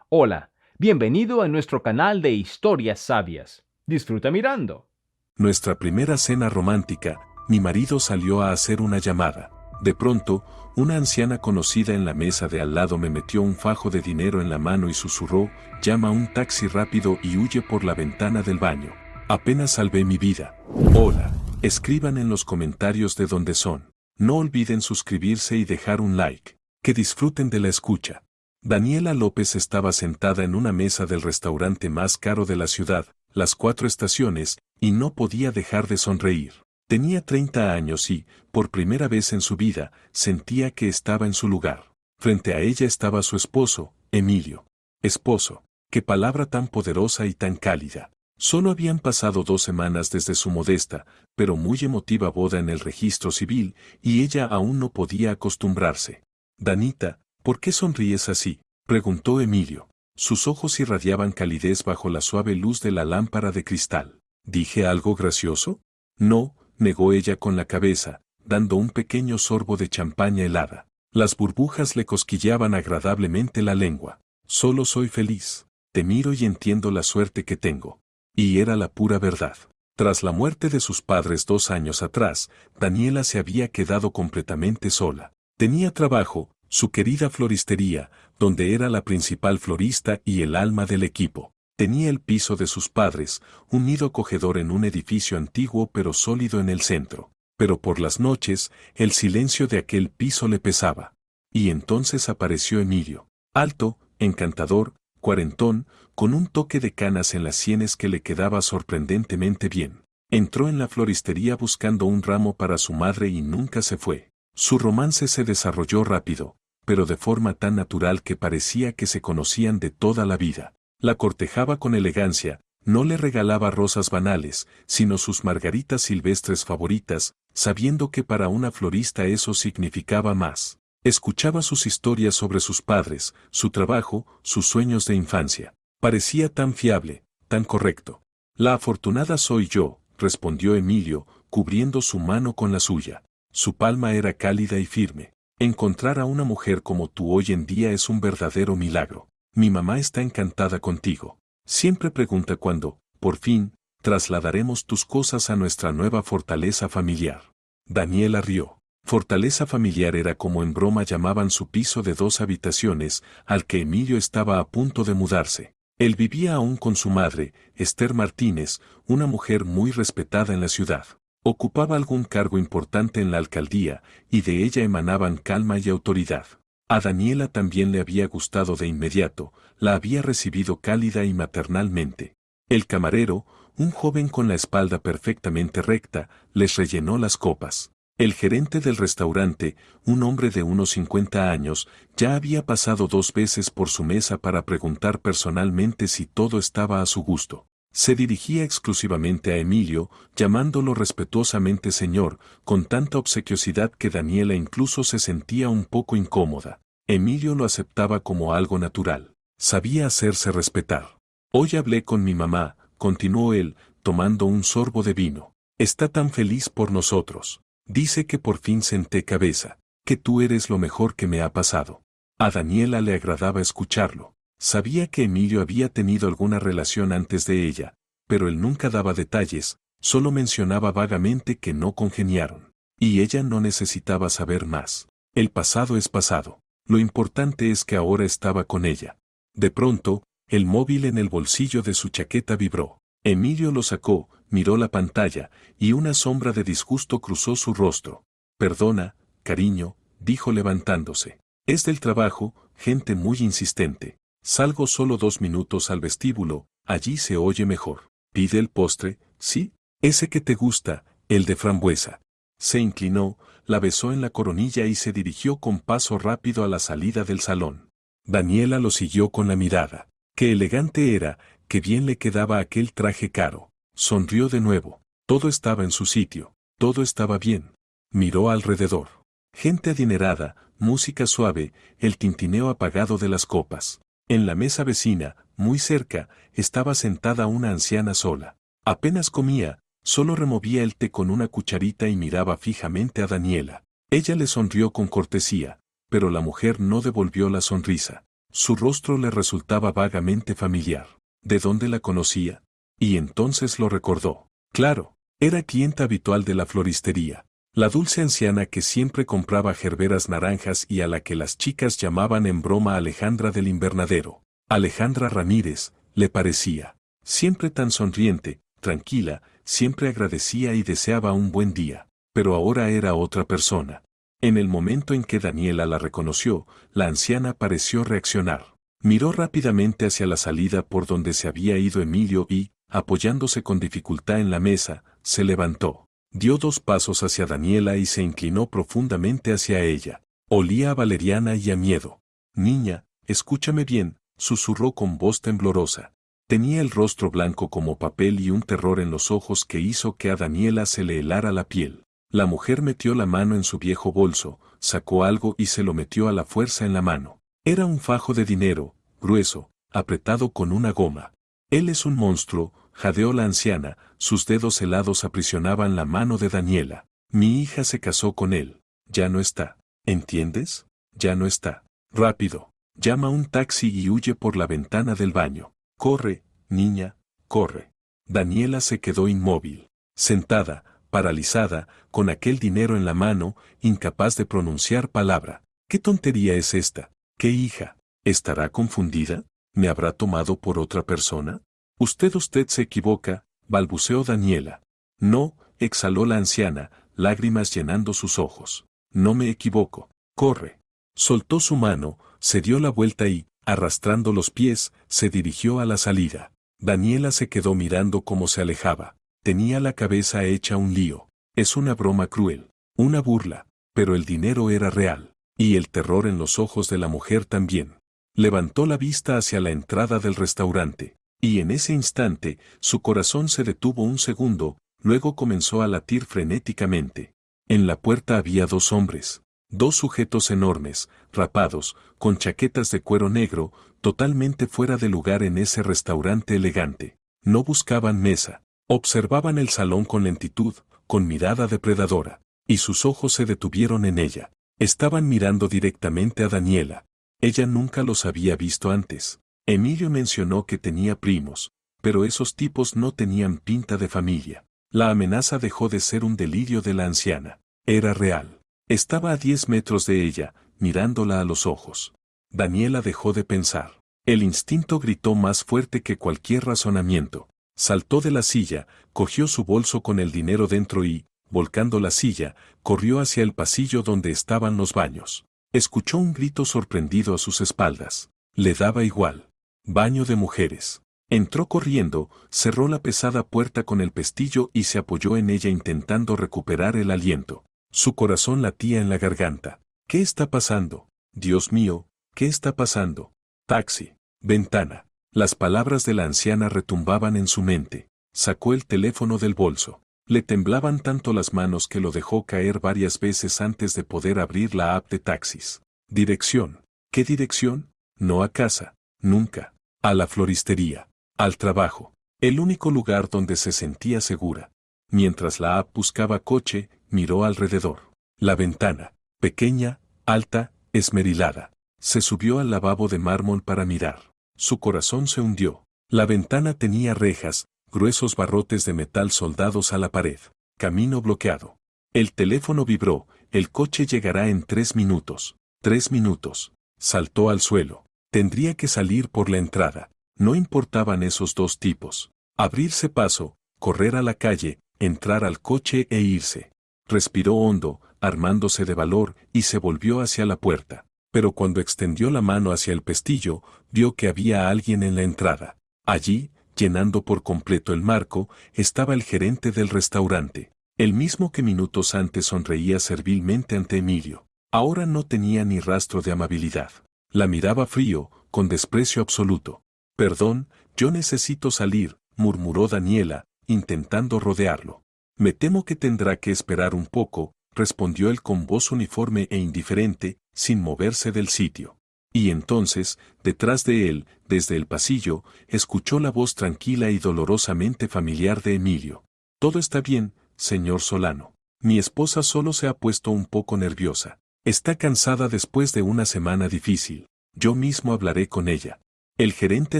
Hola, bienvenido a nuestro canal de historias sabias. Disfruta mirando. Nuestra primera cena romántica, mi marido salió a hacer una llamada. De pronto, una anciana conocida en la mesa de al lado me metió un fajo de dinero en la mano y susurró, llama un taxi rápido y huye por la ventana del baño. Apenas salvé mi vida. Hola, escriban en los comentarios de dónde son. No olviden suscribirse y dejar un like. Que disfruten de la escucha. Daniela López estaba sentada en una mesa del restaurante más caro de la ciudad, Las Cuatro Estaciones, y no podía dejar de sonreír. Tenía 30 años y, por primera vez en su vida, sentía que estaba en su lugar. Frente a ella estaba su esposo, Emilio. Esposo, qué palabra tan poderosa y tan cálida. Solo habían pasado 2 semanas desde su modesta, pero muy emotiva boda en el registro civil, y ella aún no podía acostumbrarse. Danita, ¿por qué sonríes así?, preguntó Emilio. Sus ojos irradiaban calidez bajo la suave luz de la lámpara de cristal. ¿Dije algo gracioso? No, negó ella con la cabeza, dando un pequeño sorbo de champaña helada. Las burbujas le cosquilleaban agradablemente la lengua. Solo soy feliz. Te miro y entiendo la suerte que tengo. Y era la pura verdad. Tras la muerte de sus padres 2 años atrás, Daniela se había quedado completamente sola. Tenía trabajo, su querida floristería, donde era la principal florista y el alma del equipo. Tenía el piso de sus padres, un nido acogedor en un edificio antiguo pero sólido en el centro. Pero por las noches, el silencio de aquel piso le pesaba. Y entonces apareció Emilio. Alto, encantador, cuarentón, con un toque de canas en las sienes que le quedaba sorprendentemente bien. Entró en la floristería buscando un ramo para su madre y nunca se fue. Su romance se desarrolló rápido, pero de forma tan natural que parecía que se conocían de toda la vida. La cortejaba con elegancia, no le regalaba rosas banales, sino sus margaritas silvestres favoritas, sabiendo que para una florista eso significaba más. Escuchaba sus historias sobre sus padres, su trabajo, sus sueños de infancia. Parecía tan fiable, tan correcto. La afortunada soy yo, respondió Emilio, cubriendo su mano con la suya. Su palma era cálida y firme. Encontrar a una mujer como tú hoy en día es un verdadero milagro. Mi mamá está encantada contigo. Siempre pregunta cuándo, por fin, trasladaremos tus cosas a nuestra nueva fortaleza familiar. Daniela rió. Fortaleza familiar era como en broma llamaban su piso de 2 habitaciones, al que Emilio estaba a punto de mudarse. Él vivía aún con su madre, Esther Martínez, una mujer muy respetada en la ciudad. Ocupaba algún cargo importante en la alcaldía, y de ella emanaban calma y autoridad. A Daniela también le había gustado de inmediato, la había recibido cálida y maternalmente. El camarero, un joven con la espalda perfectamente recta, les rellenó las copas. El gerente del restaurante, un hombre de unos 50 años, ya había pasado 2 veces por su mesa para preguntar personalmente si todo estaba a su gusto. Se dirigía exclusivamente a Emilio, llamándolo respetuosamente señor, con tanta obsequiosidad que Daniela incluso se sentía un poco incómoda. Emilio lo aceptaba como algo natural. Sabía hacerse respetar. Hoy hablé con mi mamá, continuó él, tomando un sorbo de vino. Está tan feliz por nosotros. Dice que por fin senté cabeza, que tú eres lo mejor que me ha pasado. A Daniela le agradaba escucharlo. Sabía que Emilio había tenido alguna relación antes de ella, pero él nunca daba detalles, solo mencionaba vagamente que no congeniaron. Y ella no necesitaba saber más. El pasado es pasado. Lo importante es que ahora estaba con ella. De pronto, el móvil en el bolsillo de su chaqueta vibró. Emilio lo sacó, miró la pantalla, y una sombra de disgusto cruzó su rostro. Perdona, cariño, dijo levantándose. Es del trabajo, gente muy insistente. Salgo solo 2 minutos al vestíbulo, allí se oye mejor. Pide el postre, ¿sí? Ese que te gusta, el de frambuesa. Se inclinó, la besó en la coronilla y se dirigió con paso rápido a la salida del salón. Daniela lo siguió con la mirada. Qué elegante era, qué bien le quedaba aquel traje caro. Sonrió de nuevo. Todo estaba en su sitio, todo estaba bien. Miró alrededor. Gente adinerada, música suave, el tintineo apagado de las copas. En la mesa vecina, muy cerca, estaba sentada una anciana sola. Apenas comía, solo removía el té con una cucharita y miraba fijamente a Daniela. Ella le sonrió con cortesía, pero la mujer no devolvió la sonrisa. Su rostro le resultaba vagamente familiar. ¿De dónde la conocía? Y entonces lo recordó. Claro, era clienta habitual de la floristería. La dulce anciana que siempre compraba gerberas naranjas y a la que las chicas llamaban en broma Alejandra del Invernadero. Alejandra Ramírez, le parecía. Siempre tan sonriente, tranquila, siempre agradecía y deseaba un buen día. Pero ahora era otra persona. En el momento en que Daniela la reconoció, la anciana pareció reaccionar. Miró rápidamente hacia la salida por donde se había ido Emilio y, apoyándose con dificultad en la mesa, se levantó. Dio 2 pasos hacia Daniela y se inclinó profundamente hacia ella. Olía a valeriana y a miedo. Niña, escúchame bien, susurró con voz temblorosa. Tenía el rostro blanco como papel y un terror en los ojos que hizo que a Daniela se le helara la piel. La mujer metió la mano en su viejo bolso, sacó algo y se lo metió a la fuerza en la mano. Era un fajo de dinero, grueso, apretado con una goma. Él es un monstruo, jadeó la anciana, sus dedos helados aprisionaban la mano de Daniela. Mi hija se casó con él. Ya no está. ¿Entiendes? Ya no está. Rápido. Llama un taxi y huye por la ventana del baño. Corre, niña, corre. Daniela se quedó inmóvil, sentada, paralizada, con aquel dinero en la mano, incapaz de pronunciar palabra. ¿Qué tontería es esta? ¿Qué hija? ¿Estará confundida? ¿Me habrá tomado por otra persona? Usted se equivoca, balbuceó Daniela. No, exhaló la anciana, lágrimas llenando sus ojos. No me equivoco. Corre. Soltó su mano, se dio la vuelta y, arrastrando los pies, se dirigió a la salida. Daniela se quedó mirando cómo se alejaba. Tenía la cabeza hecha un lío. Es una broma cruel, una burla, pero el dinero era real, y el terror en los ojos de la mujer también. Levantó la vista hacia la entrada del restaurante, y en ese instante, su corazón se detuvo un segundo, luego comenzó a latir frenéticamente. En la puerta había 2 hombres. 2 sujetos enormes, rapados, con chaquetas de cuero negro, totalmente fuera de lugar en ese restaurante elegante. No buscaban mesa, observaban el salón con lentitud, con mirada depredadora, y sus ojos se detuvieron en ella. Estaban mirando directamente a Daniela. Ella nunca los había visto antes. Emilio mencionó que tenía primos, pero esos tipos no tenían pinta de familia. La amenaza dejó de ser un delirio de la anciana. Era real. Estaba a 10 metros de ella, mirándola a los ojos. Daniela dejó de pensar. El instinto gritó más fuerte que cualquier razonamiento. Saltó de la silla, cogió su bolso con el dinero dentro y, volcando la silla, corrió hacia el pasillo donde estaban los baños. Escuchó un grito sorprendido a sus espaldas. Le daba igual. Baño de mujeres. Entró corriendo, cerró la pesada puerta con el pestillo y se apoyó en ella intentando recuperar el aliento. Su corazón latía en la garganta. ¿Qué está pasando? Dios mío, ¿qué está pasando? Taxi. Ventana. Las palabras de la anciana retumbaban en su mente. Sacó el teléfono del bolso. Le temblaban tanto las manos que lo dejó caer varias veces antes de poder abrir la app de taxis. Dirección. ¿Qué dirección? No a casa. Nunca. A la floristería. Al trabajo. El único lugar donde se sentía segura. Mientras la app buscaba coche, miró alrededor. La ventana. Pequeña, alta, esmerilada. Se subió al lavabo de mármol para mirar. Su corazón se hundió. La ventana tenía rejas, gruesos barrotes de metal soldados a la pared. Camino bloqueado. El teléfono vibró. El coche llegará en 3 minutos. 3 minutos. Saltó al suelo. Tendría que salir por la entrada. No importaban esos 2 tipos. Abrirse paso, correr a la calle, entrar al coche e irse. Respiró hondo, armándose de valor, y se volvió hacia la puerta. Pero cuando extendió la mano hacia el pestillo, vio que había alguien en la entrada. Allí, llenando por completo el marco, estaba el gerente del restaurante, el mismo que minutos antes sonreía servilmente ante Emilio. Ahora no tenía ni rastro de amabilidad. La miraba frío, con desprecio absoluto. Perdón, yo necesito salir, murmuró Daniela, intentando rodearlo. Me temo que tendrá que esperar un poco, respondió él con voz uniforme e indiferente, sin moverse del sitio. Y entonces, detrás de él, desde el pasillo, escuchó la voz tranquila y dolorosamente familiar de Emilio. Todo está bien, señor Solano. Mi esposa solo se ha puesto un poco nerviosa. Está cansada después de una semana difícil. Yo mismo hablaré con ella. El gerente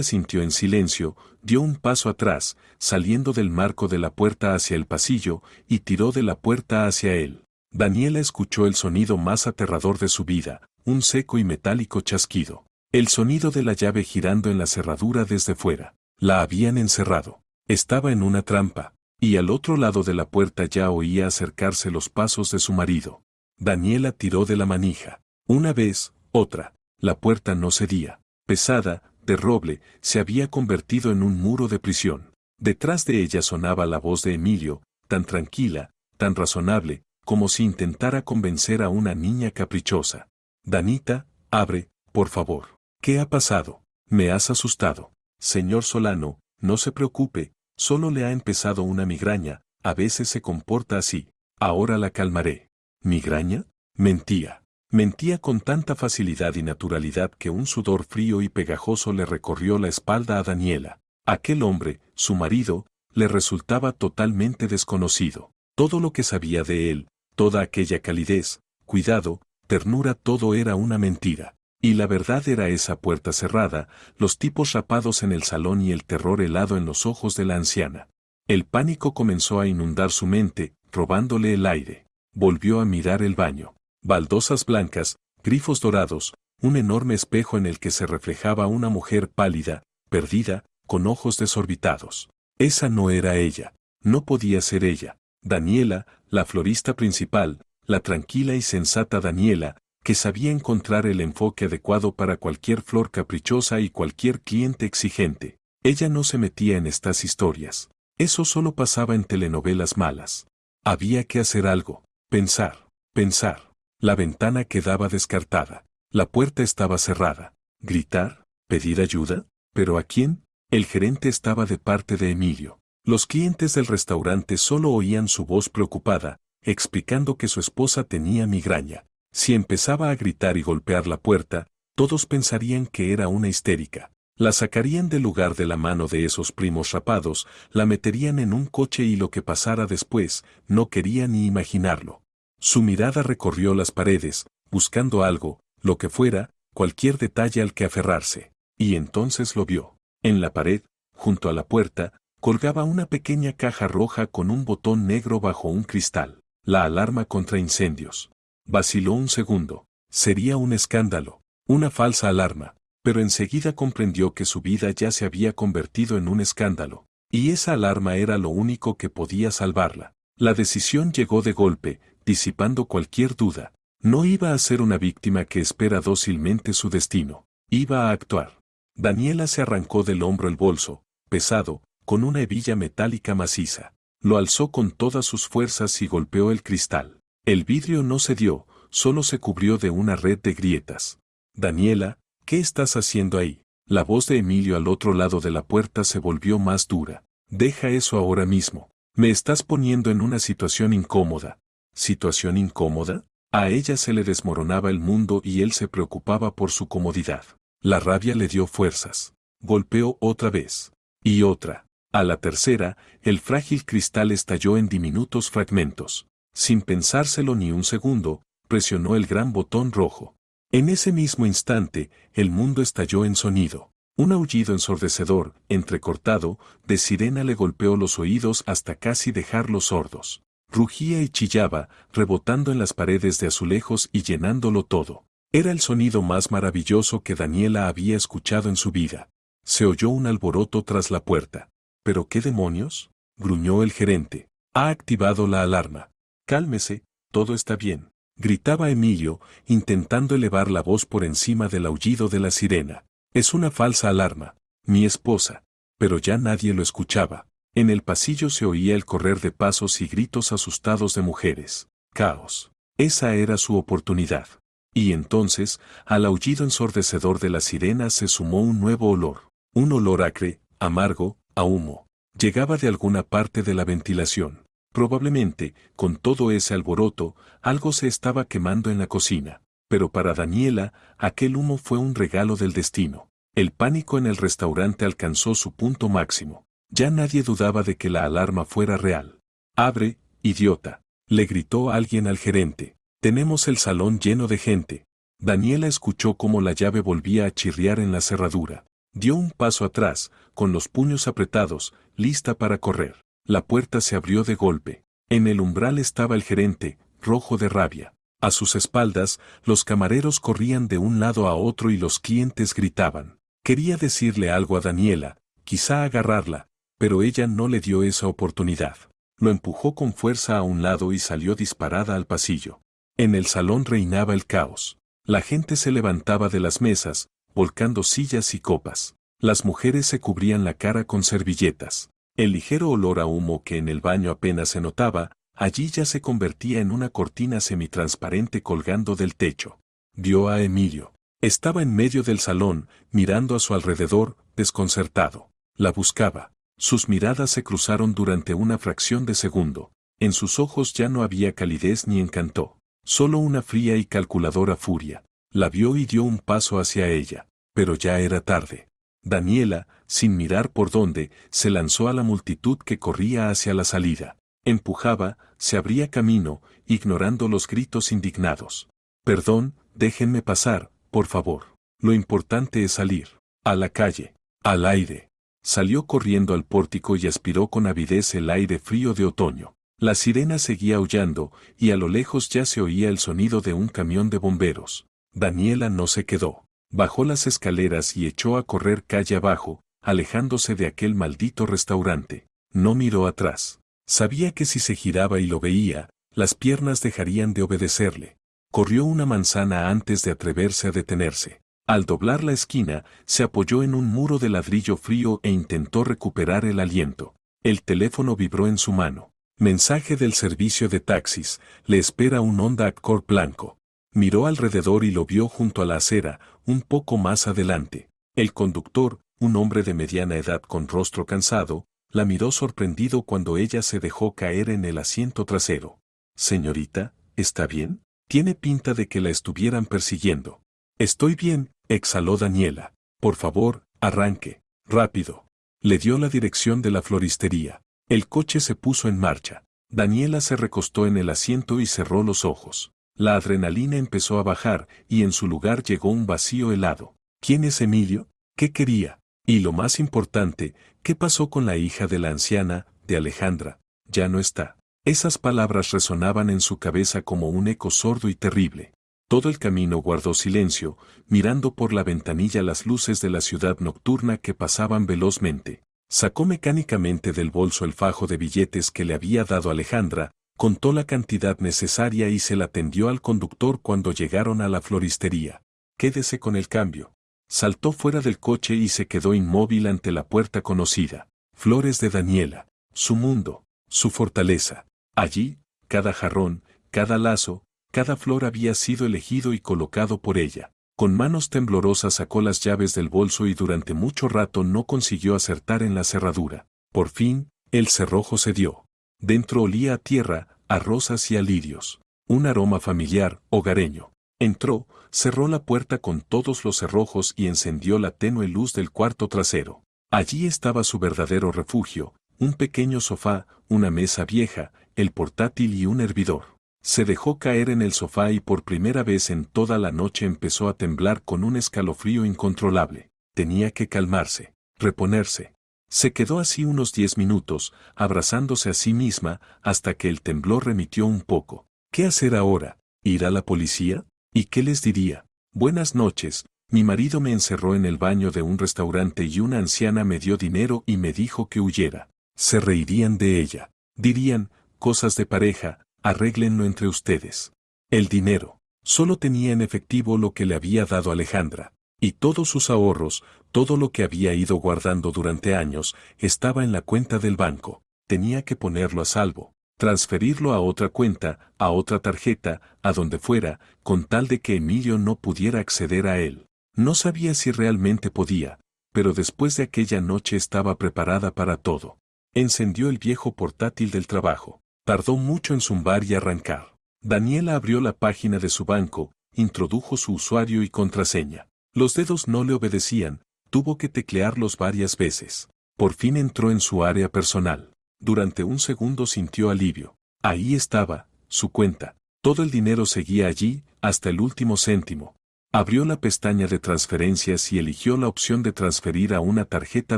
asintió en silencio, dio un paso atrás, saliendo del marco de la puerta hacia el pasillo, y tiró de la puerta hacia él. Daniela escuchó el sonido más aterrador de su vida, un seco y metálico chasquido. El sonido de la llave girando en la cerradura desde fuera. La habían encerrado. Estaba en una trampa, y al otro lado de la puerta ya oía acercarse los pasos de su marido. Daniela tiró de la manija. Una vez, otra. La puerta no cedía. Pesada, de roble, se había convertido en un muro de prisión. Detrás de ella sonaba la voz de Emilio, tan tranquila, tan razonable, como si intentara convencer a una niña caprichosa. Danita, abre, por favor. ¿Qué ha pasado? Me has asustado. Señor Solano, no se preocupe, solo le ha empezado una migraña, a veces se comporta así. Ahora la calmaré. ¿Migraña? Mentía. Mentía con tanta facilidad y naturalidad que un sudor frío y pegajoso le recorrió la espalda a Daniela. Aquel hombre, su marido, le resultaba totalmente desconocido. Todo lo que sabía de él, toda aquella calidez, cuidado, ternura, todo era una mentira. Y la verdad era esa puerta cerrada, los tipos rapados en el salón y el terror helado en los ojos de la anciana. El pánico comenzó a inundar su mente, robándole el aire. Volvió a mirar el baño. Baldosas blancas, grifos dorados, un enorme espejo en el que se reflejaba una mujer pálida, perdida, con ojos desorbitados. Esa no era ella, no podía ser ella. Daniela, la florista principal, la tranquila y sensata Daniela, que sabía encontrar el enfoque adecuado para cualquier flor caprichosa y cualquier cliente exigente. Ella no se metía en estas historias. Eso solo pasaba en telenovelas malas. Había que hacer algo, pensar, pensar. La ventana quedaba descartada. La puerta estaba cerrada. ¿Gritar? ¿Pedir ayuda? ¿Pero a quién? El gerente estaba de parte de Emilio. Los clientes del restaurante solo oían su voz preocupada, explicando que su esposa tenía migraña. Si empezaba a gritar y golpear la puerta, todos pensarían que era una histérica. La sacarían del lugar de la mano de esos primos rapados, la meterían en un coche y lo que pasara después, no quería ni imaginarlo. Su mirada recorrió las paredes, buscando algo, lo que fuera, cualquier detalle al que aferrarse. Y entonces lo vio. En la pared, junto a la puerta, colgaba una pequeña caja roja con un botón negro bajo un cristal. La alarma contra incendios. Vaciló un segundo. Sería un escándalo, una falsa alarma, pero enseguida comprendió que su vida ya se había convertido en un escándalo, y esa alarma era lo único que podía salvarla. La decisión llegó de golpe, disipando cualquier duda. No iba a ser una víctima que espera dócilmente su destino. Iba a actuar. Daniela se arrancó del hombro el bolso, pesado, con una hebilla metálica maciza. Lo alzó con todas sus fuerzas y golpeó el cristal. El vidrio no cedió, solo se cubrió de una red de grietas. Daniela, ¿qué estás haciendo ahí? La voz de Emilio al otro lado de la puerta se volvió más dura. Deja eso ahora mismo. Me estás poniendo en una situación incómoda. ¿Situación incómoda? A ella se le desmoronaba el mundo y él se preocupaba por su comodidad. La rabia le dio fuerzas. Golpeó otra vez. Y otra. A la tercera, el frágil cristal estalló en diminutos fragmentos. Sin pensárselo ni un segundo, presionó el gran botón rojo. En ese mismo instante, el mundo estalló en sonido. Un aullido ensordecedor, entrecortado, de sirena le golpeó los oídos hasta casi dejarlos sordos. Rugía y chillaba, rebotando en las paredes de azulejos y llenándolo todo. Era el sonido más maravilloso que Daniela había escuchado en su vida. Se oyó un alboroto tras la puerta. ¿Pero qué demonios? Gruñó el gerente. Ha activado la alarma. Cálmese, todo está bien, gritaba Emilio, intentando elevar la voz por encima del aullido de la sirena. Es una falsa alarma, mi esposa. Pero ya nadie lo escuchaba. En el pasillo se oía el correr de pasos y gritos asustados de mujeres. Caos. Esa era su oportunidad. Y entonces, al aullido ensordecedor de la sirena se sumó un nuevo olor. Un olor acre, amargo, a humo. Llegaba de alguna parte de la ventilación. Probablemente, con todo ese alboroto, algo se estaba quemando en la cocina. Pero para Daniela, aquel humo fue un regalo del destino. El pánico en el restaurante alcanzó su punto máximo. Ya nadie dudaba de que la alarma fuera real. «Abre, idiota», le gritó alguien al gerente. «Tenemos el salón lleno de gente». Daniela escuchó cómo la llave volvía a chirriar en la cerradura. Dio un paso atrás, con los puños apretados, lista para correr. La puerta se abrió de golpe. En el umbral estaba el gerente, rojo de rabia. A sus espaldas, los camareros corrían de un lado a otro y los clientes gritaban. Quería decirle algo a Daniela, quizá agarrarla, pero ella no le dio esa oportunidad. Lo empujó con fuerza a un lado y salió disparada al pasillo. En el salón reinaba el caos. La gente se levantaba de las mesas, volcando sillas y copas. Las mujeres se cubrían la cara con servilletas. El ligero olor a humo que en el baño apenas se notaba, allí ya se convertía en una cortina semitransparente colgando del techo. Vio a Emilio. Estaba en medio del salón, mirando a su alrededor, desconcertado. La buscaba. Sus miradas se cruzaron durante una fracción de segundo. En sus ojos ya no había calidez ni encanto, solo una fría y calculadora furia. La vio y dio un paso hacia ella, pero ya era tarde. Daniela, sin mirar por dónde, se lanzó a la multitud que corría hacia la salida. Empujaba, se abría camino, ignorando los gritos indignados. Perdón, déjenme pasar, por favor. Lo importante es salir. A la calle. Al aire. Salió corriendo al pórtico y aspiró con avidez el aire frío de otoño. La sirena seguía aullando, y a lo lejos ya se oía el sonido de un camión de bomberos. Daniela no se quedó. Bajó las escaleras y echó a correr calle abajo, alejándose de aquel maldito restaurante. No miró atrás. Sabía que si se giraba y lo veía, las piernas dejarían de obedecerle. Corrió una manzana antes de atreverse a detenerse. Al doblar la esquina, se apoyó en un muro de ladrillo frío e intentó recuperar el aliento. El teléfono vibró en su mano. Mensaje del servicio de taxis, le espera un Honda Accord blanco. Miró alrededor y lo vio junto a la acera, un poco más adelante. El conductor, un hombre de mediana edad con rostro cansado, la miró sorprendido cuando ella se dejó caer en el asiento trasero. Señorita, ¿está bien? Tiene pinta de que la estuvieran persiguiendo. Estoy bien, exhaló Daniela. Por favor, arranque. Rápido. Le dio la dirección de la floristería. El coche se puso en marcha. Daniela se recostó en el asiento y cerró los ojos. La adrenalina empezó a bajar y en su lugar llegó un vacío helado. ¿Quién es Emilio? ¿Qué quería? Y lo más importante, ¿qué pasó con la hija de la anciana, de Alejandra? Ya no está. Esas palabras resonaban en su cabeza como un eco sordo y terrible. Todo el camino guardó silencio, mirando por la ventanilla las luces de la ciudad nocturna que pasaban velozmente. Sacó mecánicamente del bolso el fajo de billetes que le había dado Alejandra, contó la cantidad necesaria y se la tendió al conductor cuando llegaron a la floristería. Quédese con el cambio. Saltó fuera del coche y se quedó inmóvil ante la puerta conocida. Flores de Daniela. Su mundo. Su fortaleza. Allí, cada jarrón, cada lazo, cada flor había sido elegido y colocado por ella. Con manos temblorosas sacó las llaves del bolso y durante mucho rato no consiguió acertar en la cerradura. Por fin, el cerrojo cedió. Dentro olía a tierra, a rosas y a lirios. Un aroma familiar, hogareño. Entró, cerró la puerta con todos los cerrojos y encendió la tenue luz del cuarto trasero. Allí estaba su verdadero refugio, un pequeño sofá, una mesa vieja, el portátil y un hervidor. Se dejó caer en el sofá y por primera vez en toda la noche empezó a temblar con un escalofrío incontrolable. Tenía que calmarse, reponerse. Se quedó así unos 10 minutos, abrazándose a sí misma, hasta que el temblor remitió un poco. ¿Qué hacer ahora? ¿Ir a la policía? ¿Y qué les diría? Buenas noches, mi marido me encerró en el baño de un restaurante y una anciana me dio dinero y me dijo que huyera. Se reirían de ella. Dirían, cosas de pareja, arréglenlo entre ustedes. El dinero. Solo tenía en efectivo lo que le había dado Alejandra. Y todos sus ahorros, todo lo que había ido guardando durante años, estaba en la cuenta del banco. Tenía que ponerlo a salvo, transferirlo a otra cuenta, a otra tarjeta, a donde fuera, con tal de que Emilio no pudiera acceder a él. No sabía si realmente podía, pero después de aquella noche estaba preparada para todo. Encendió el viejo portátil del trabajo. Tardó mucho en zumbar y arrancar. Daniela abrió la página de su banco, introdujo su usuario y contraseña. Los dedos no le obedecían, tuvo que teclearlos varias veces. Por fin entró en su área personal. Durante un segundo sintió alivio. Ahí estaba, su cuenta. Todo el dinero seguía allí, hasta el último céntimo. Abrió la pestaña de transferencias y eligió la opción de transferir a una tarjeta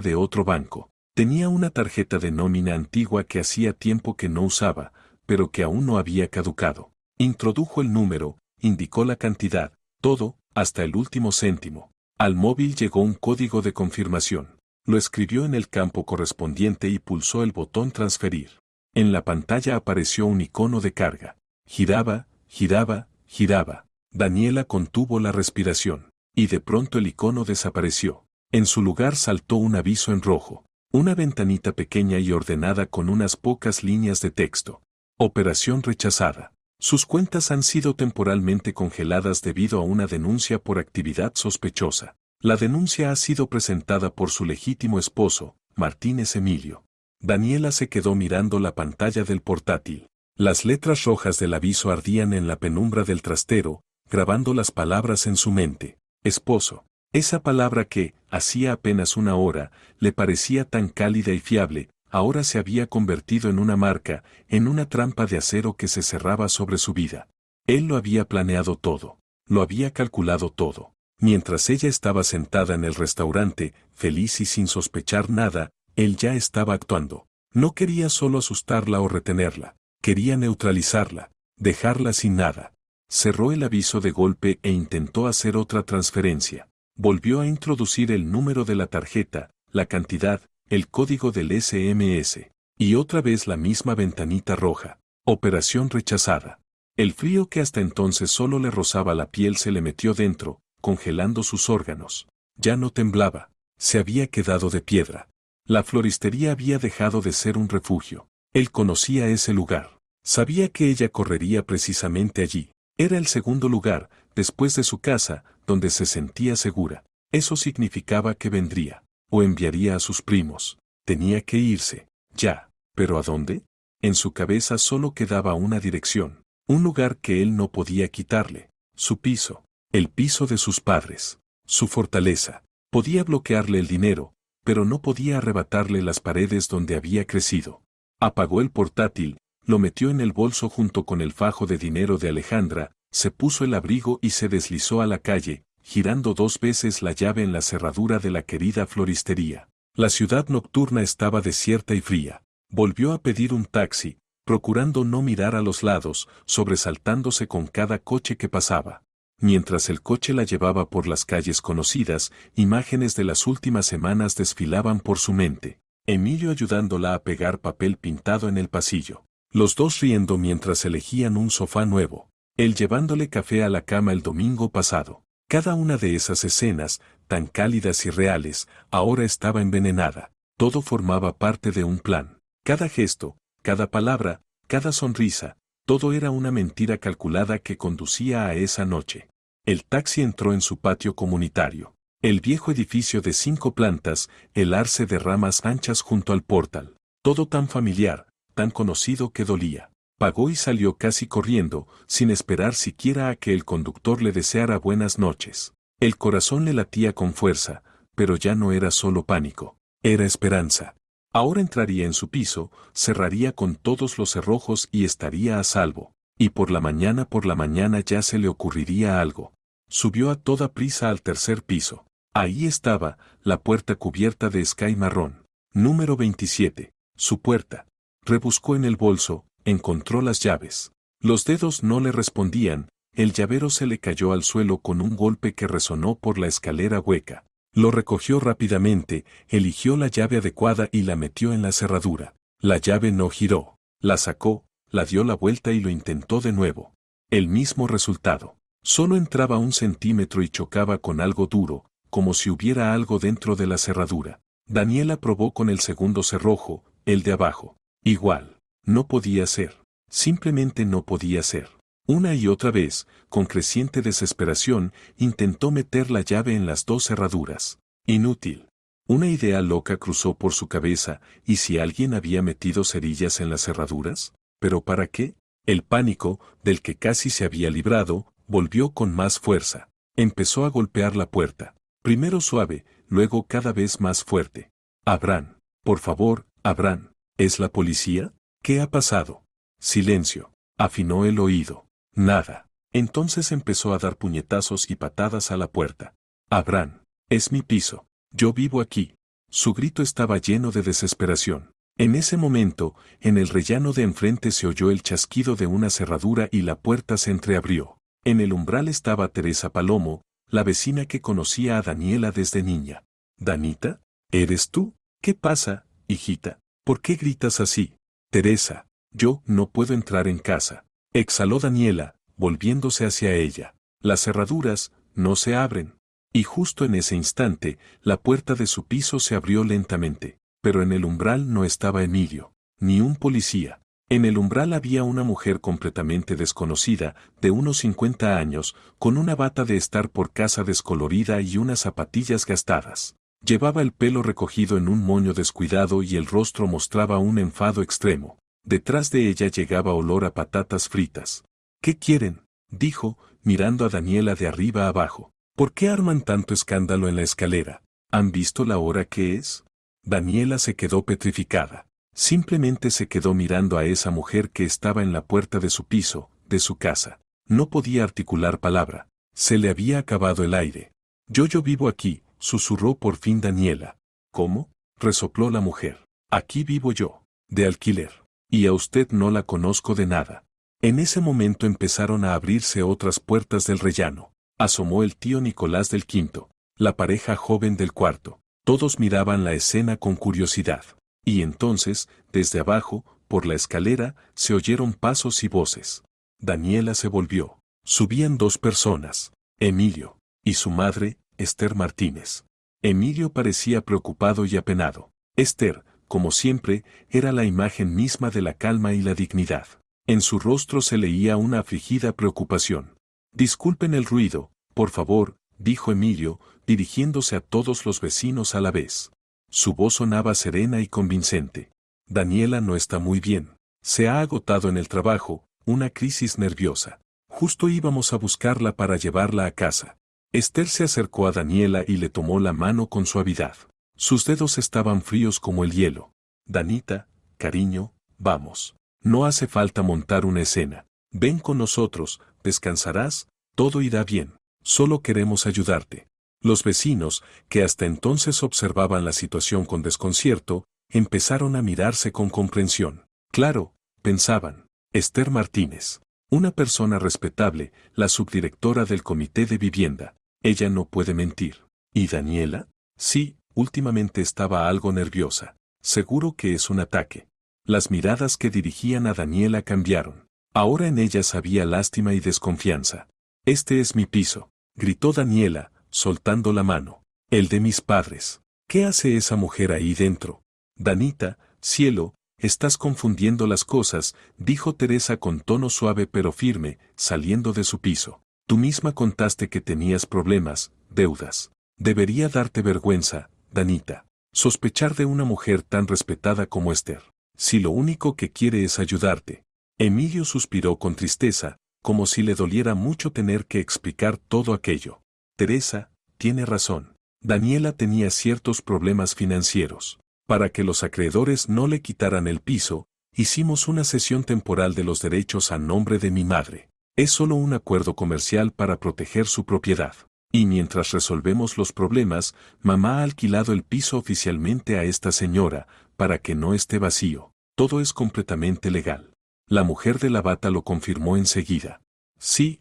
de otro banco. Tenía una tarjeta de nómina antigua que hacía tiempo que no usaba, pero que aún no había caducado. Introdujo el número, indicó la cantidad, todo, hasta el último céntimo. Al móvil llegó un código de confirmación. Lo escribió en el campo correspondiente y pulsó el botón transferir. En la pantalla apareció un icono de carga. Giraba, giraba, giraba. Daniela contuvo la respiración, y de pronto el icono desapareció. En su lugar saltó un aviso en rojo. Una ventanita pequeña y ordenada con unas pocas líneas de texto. Operación rechazada. Sus cuentas han sido temporalmente congeladas debido a una denuncia por actividad sospechosa. La denuncia ha sido presentada por su legítimo esposo, Martínez Emilio. Daniela se quedó mirando la pantalla del portátil. Las letras rojas del aviso ardían en la penumbra del trastero, grabando las palabras en su mente. Esposo. Esa palabra que, hacía apenas una hora, le parecía tan cálida y fiable, ahora se había convertido en una marca, en una trampa de acero que se cerraba sobre su vida. Él lo había planeado todo, lo había calculado todo. Mientras ella estaba sentada en el restaurante, feliz y sin sospechar nada, él ya estaba actuando. No quería solo asustarla o retenerla, quería neutralizarla, dejarla sin nada. Cerró el aviso de golpe e intentó hacer otra transferencia. Volvió a introducir el número de la tarjeta, la cantidad, el código del SMS. Y otra vez la misma ventanita roja. Operación rechazada. El frío que hasta entonces solo le rozaba la piel se le metió dentro, congelando sus órganos. Ya no temblaba. Se había quedado de piedra. La floristería había dejado de ser un refugio. Él conocía ese lugar. Sabía que ella correría precisamente allí. Era el segundo lugar, después de su casa, donde se sentía segura. Eso significaba que vendría, o enviaría a sus primos. Tenía que irse, ya. ¿Pero a dónde? En su cabeza solo quedaba una dirección, un lugar que él no podía quitarle. Su piso, el piso de sus padres, su fortaleza. Podía bloquearle el dinero, pero no podía arrebatarle las paredes donde había crecido. Apagó el portátil, lo metió en el bolso junto con el fajo de dinero de Alejandra, se puso el abrigo y se deslizó a la calle, girando 2 veces la llave en la cerradura de la querida floristería. La ciudad nocturna estaba desierta y fría. Volvió a pedir un taxi, procurando no mirar a los lados, sobresaltándose con cada coche que pasaba. Mientras el coche la llevaba por las calles conocidas, imágenes de las últimas semanas desfilaban por su mente. Emilio ayudándola a pegar papel pintado en el pasillo. Los dos riendo mientras elegían un sofá nuevo. Él llevándole café a la cama el domingo pasado. Cada una de esas escenas, tan cálidas y reales, ahora estaba envenenada. Todo formaba parte de un plan. Cada gesto, cada palabra, cada sonrisa, todo era una mentira calculada que conducía a esa noche. El taxi entró en su patio comunitario. El viejo edificio de 5 plantas, el arce de ramas anchas junto al portal. Todo tan familiar, tan conocido que dolía. Pagó y salió casi corriendo, sin esperar siquiera a que el conductor le deseara buenas noches. El corazón le latía con fuerza, pero ya no era solo pánico, era esperanza. Ahora entraría en su piso, cerraría con todos los cerrojos y estaría a salvo. Y por la mañana ya se le ocurriría algo. Subió a toda prisa al 3er piso. Ahí estaba, la puerta cubierta de escay marrón. Número 27, su puerta. Rebuscó en el bolso, encontró las llaves. Los dedos no le respondían, el llavero se le cayó al suelo con un golpe que resonó por la escalera hueca. Lo recogió rápidamente, eligió la llave adecuada y la metió en la cerradura. La llave no giró. La sacó, la dio la vuelta y lo intentó de nuevo. El mismo resultado. Solo entraba 1 centímetro y chocaba con algo duro, como si hubiera algo dentro de la cerradura. Daniela probó con el segundo cerrojo, el de abajo. Igual. No podía ser. Simplemente no podía ser. Una y otra vez, con creciente desesperación, intentó meter la llave en las 2 cerraduras. Inútil. Una idea loca cruzó por su cabeza, ¿y si alguien había metido cerillas en las cerraduras? ¿Pero para qué? El pánico, del que casi se había librado, volvió con más fuerza. Empezó a golpear la puerta. Primero suave, luego cada vez más fuerte. Abran. Por favor, abran. ¿Es la policía? ¿Qué ha pasado? Silencio. Afinó el oído. Nada. Entonces empezó a dar puñetazos y patadas a la puerta. Abraham, es mi piso. Yo vivo aquí. Su grito estaba lleno de desesperación. En ese momento, en el rellano de enfrente se oyó el chasquido de una cerradura y la puerta se entreabrió. En el umbral estaba Teresa Palomo, la vecina que conocía a Daniela desde niña. «Danita, ¿eres tú? ¿Qué pasa, hijita? ¿Por qué gritas así?» «Teresa, yo no puedo entrar en casa», exhaló Daniela, volviéndose hacia ella. «Las cerraduras no se abren». Y justo en ese instante, la puerta de su piso se abrió lentamente, pero en el umbral no estaba Emilio, ni un policía. En el umbral había una mujer completamente desconocida, de unos 50 años, con una bata de estar por casa descolorida y unas zapatillas gastadas. Llevaba el pelo recogido en un moño descuidado y el rostro mostraba un enfado extremo. Detrás de ella llegaba olor a patatas fritas. «¿Qué quieren?», dijo, mirando a Daniela de arriba abajo. «¿Por qué arman tanto escándalo en la escalera? ¿Han visto la hora que es?». Daniela se quedó petrificada. Simplemente se quedó mirando a esa mujer que estaba en la puerta de su piso, de su casa. No podía articular palabra. Se le había acabado el aire. Yo vivo aquí», susurró por fin Daniela. «¿Cómo?», resopló la mujer. «Aquí vivo yo, de alquiler. Y a usted no la conozco de nada». En ese momento empezaron a abrirse otras puertas del rellano. Asomó el tío Nicolás del quinto, la pareja joven del cuarto. Todos miraban la escena con curiosidad. Y entonces, desde abajo, por la escalera, se oyeron pasos y voces. Daniela se volvió. Subían dos personas, Emilio y su madre, Esther Martínez. Emilio parecía preocupado y apenado. Esther, como siempre, era la imagen misma de la calma y la dignidad. En su rostro se leía una afligida preocupación. «Disculpen el ruido, por favor», dijo Emilio, dirigiéndose a todos los vecinos a la vez. Su voz sonaba serena y convincente. «Daniela no está muy bien. Se ha agotado en el trabajo, una crisis nerviosa. Justo íbamos a buscarla para llevarla a casa». Esther se acercó a Daniela y le tomó la mano con suavidad. Sus dedos estaban fríos como el hielo. «Danita, cariño, vamos. No hace falta montar una escena. Ven con nosotros, descansarás, todo irá bien. Solo queremos ayudarte». Los vecinos, que hasta entonces observaban la situación con desconcierto, empezaron a mirarse con comprensión. Claro, pensaban, Esther Martínez, una persona respetable, la subdirectora del comité de vivienda. Ella no puede mentir. ¿Y Daniela? Sí, últimamente estaba algo nerviosa. Seguro que es un ataque. Las miradas que dirigían a Daniela cambiaron. Ahora en ellas había lástima y desconfianza. «Este es mi piso», gritó Daniela, soltando la mano. «El de mis padres. ¿Qué hace esa mujer ahí dentro?» «Danita, cielo, estás confundiendo las cosas», dijo Teresa con tono suave pero firme, saliendo de su piso. «Tú misma contaste que tenías problemas, deudas. Debería darte vergüenza, Danita, sospechar de una mujer tan respetada como Esther. Si lo único que quiere es ayudarte». Emilio suspiró con tristeza, como si le doliera mucho tener que explicar todo aquello. «Teresa, tiene razón. Daniela tenía ciertos problemas financieros. Para que los acreedores no le quitaran el piso, hicimos una cesión temporal de los derechos a nombre de mi madre. Es solo un acuerdo comercial para proteger su propiedad. Y mientras resolvemos los problemas, mamá ha alquilado el piso oficialmente a esta señora, para que no esté vacío. Todo es completamente legal». La mujer de la bata lo confirmó enseguida. «Sí,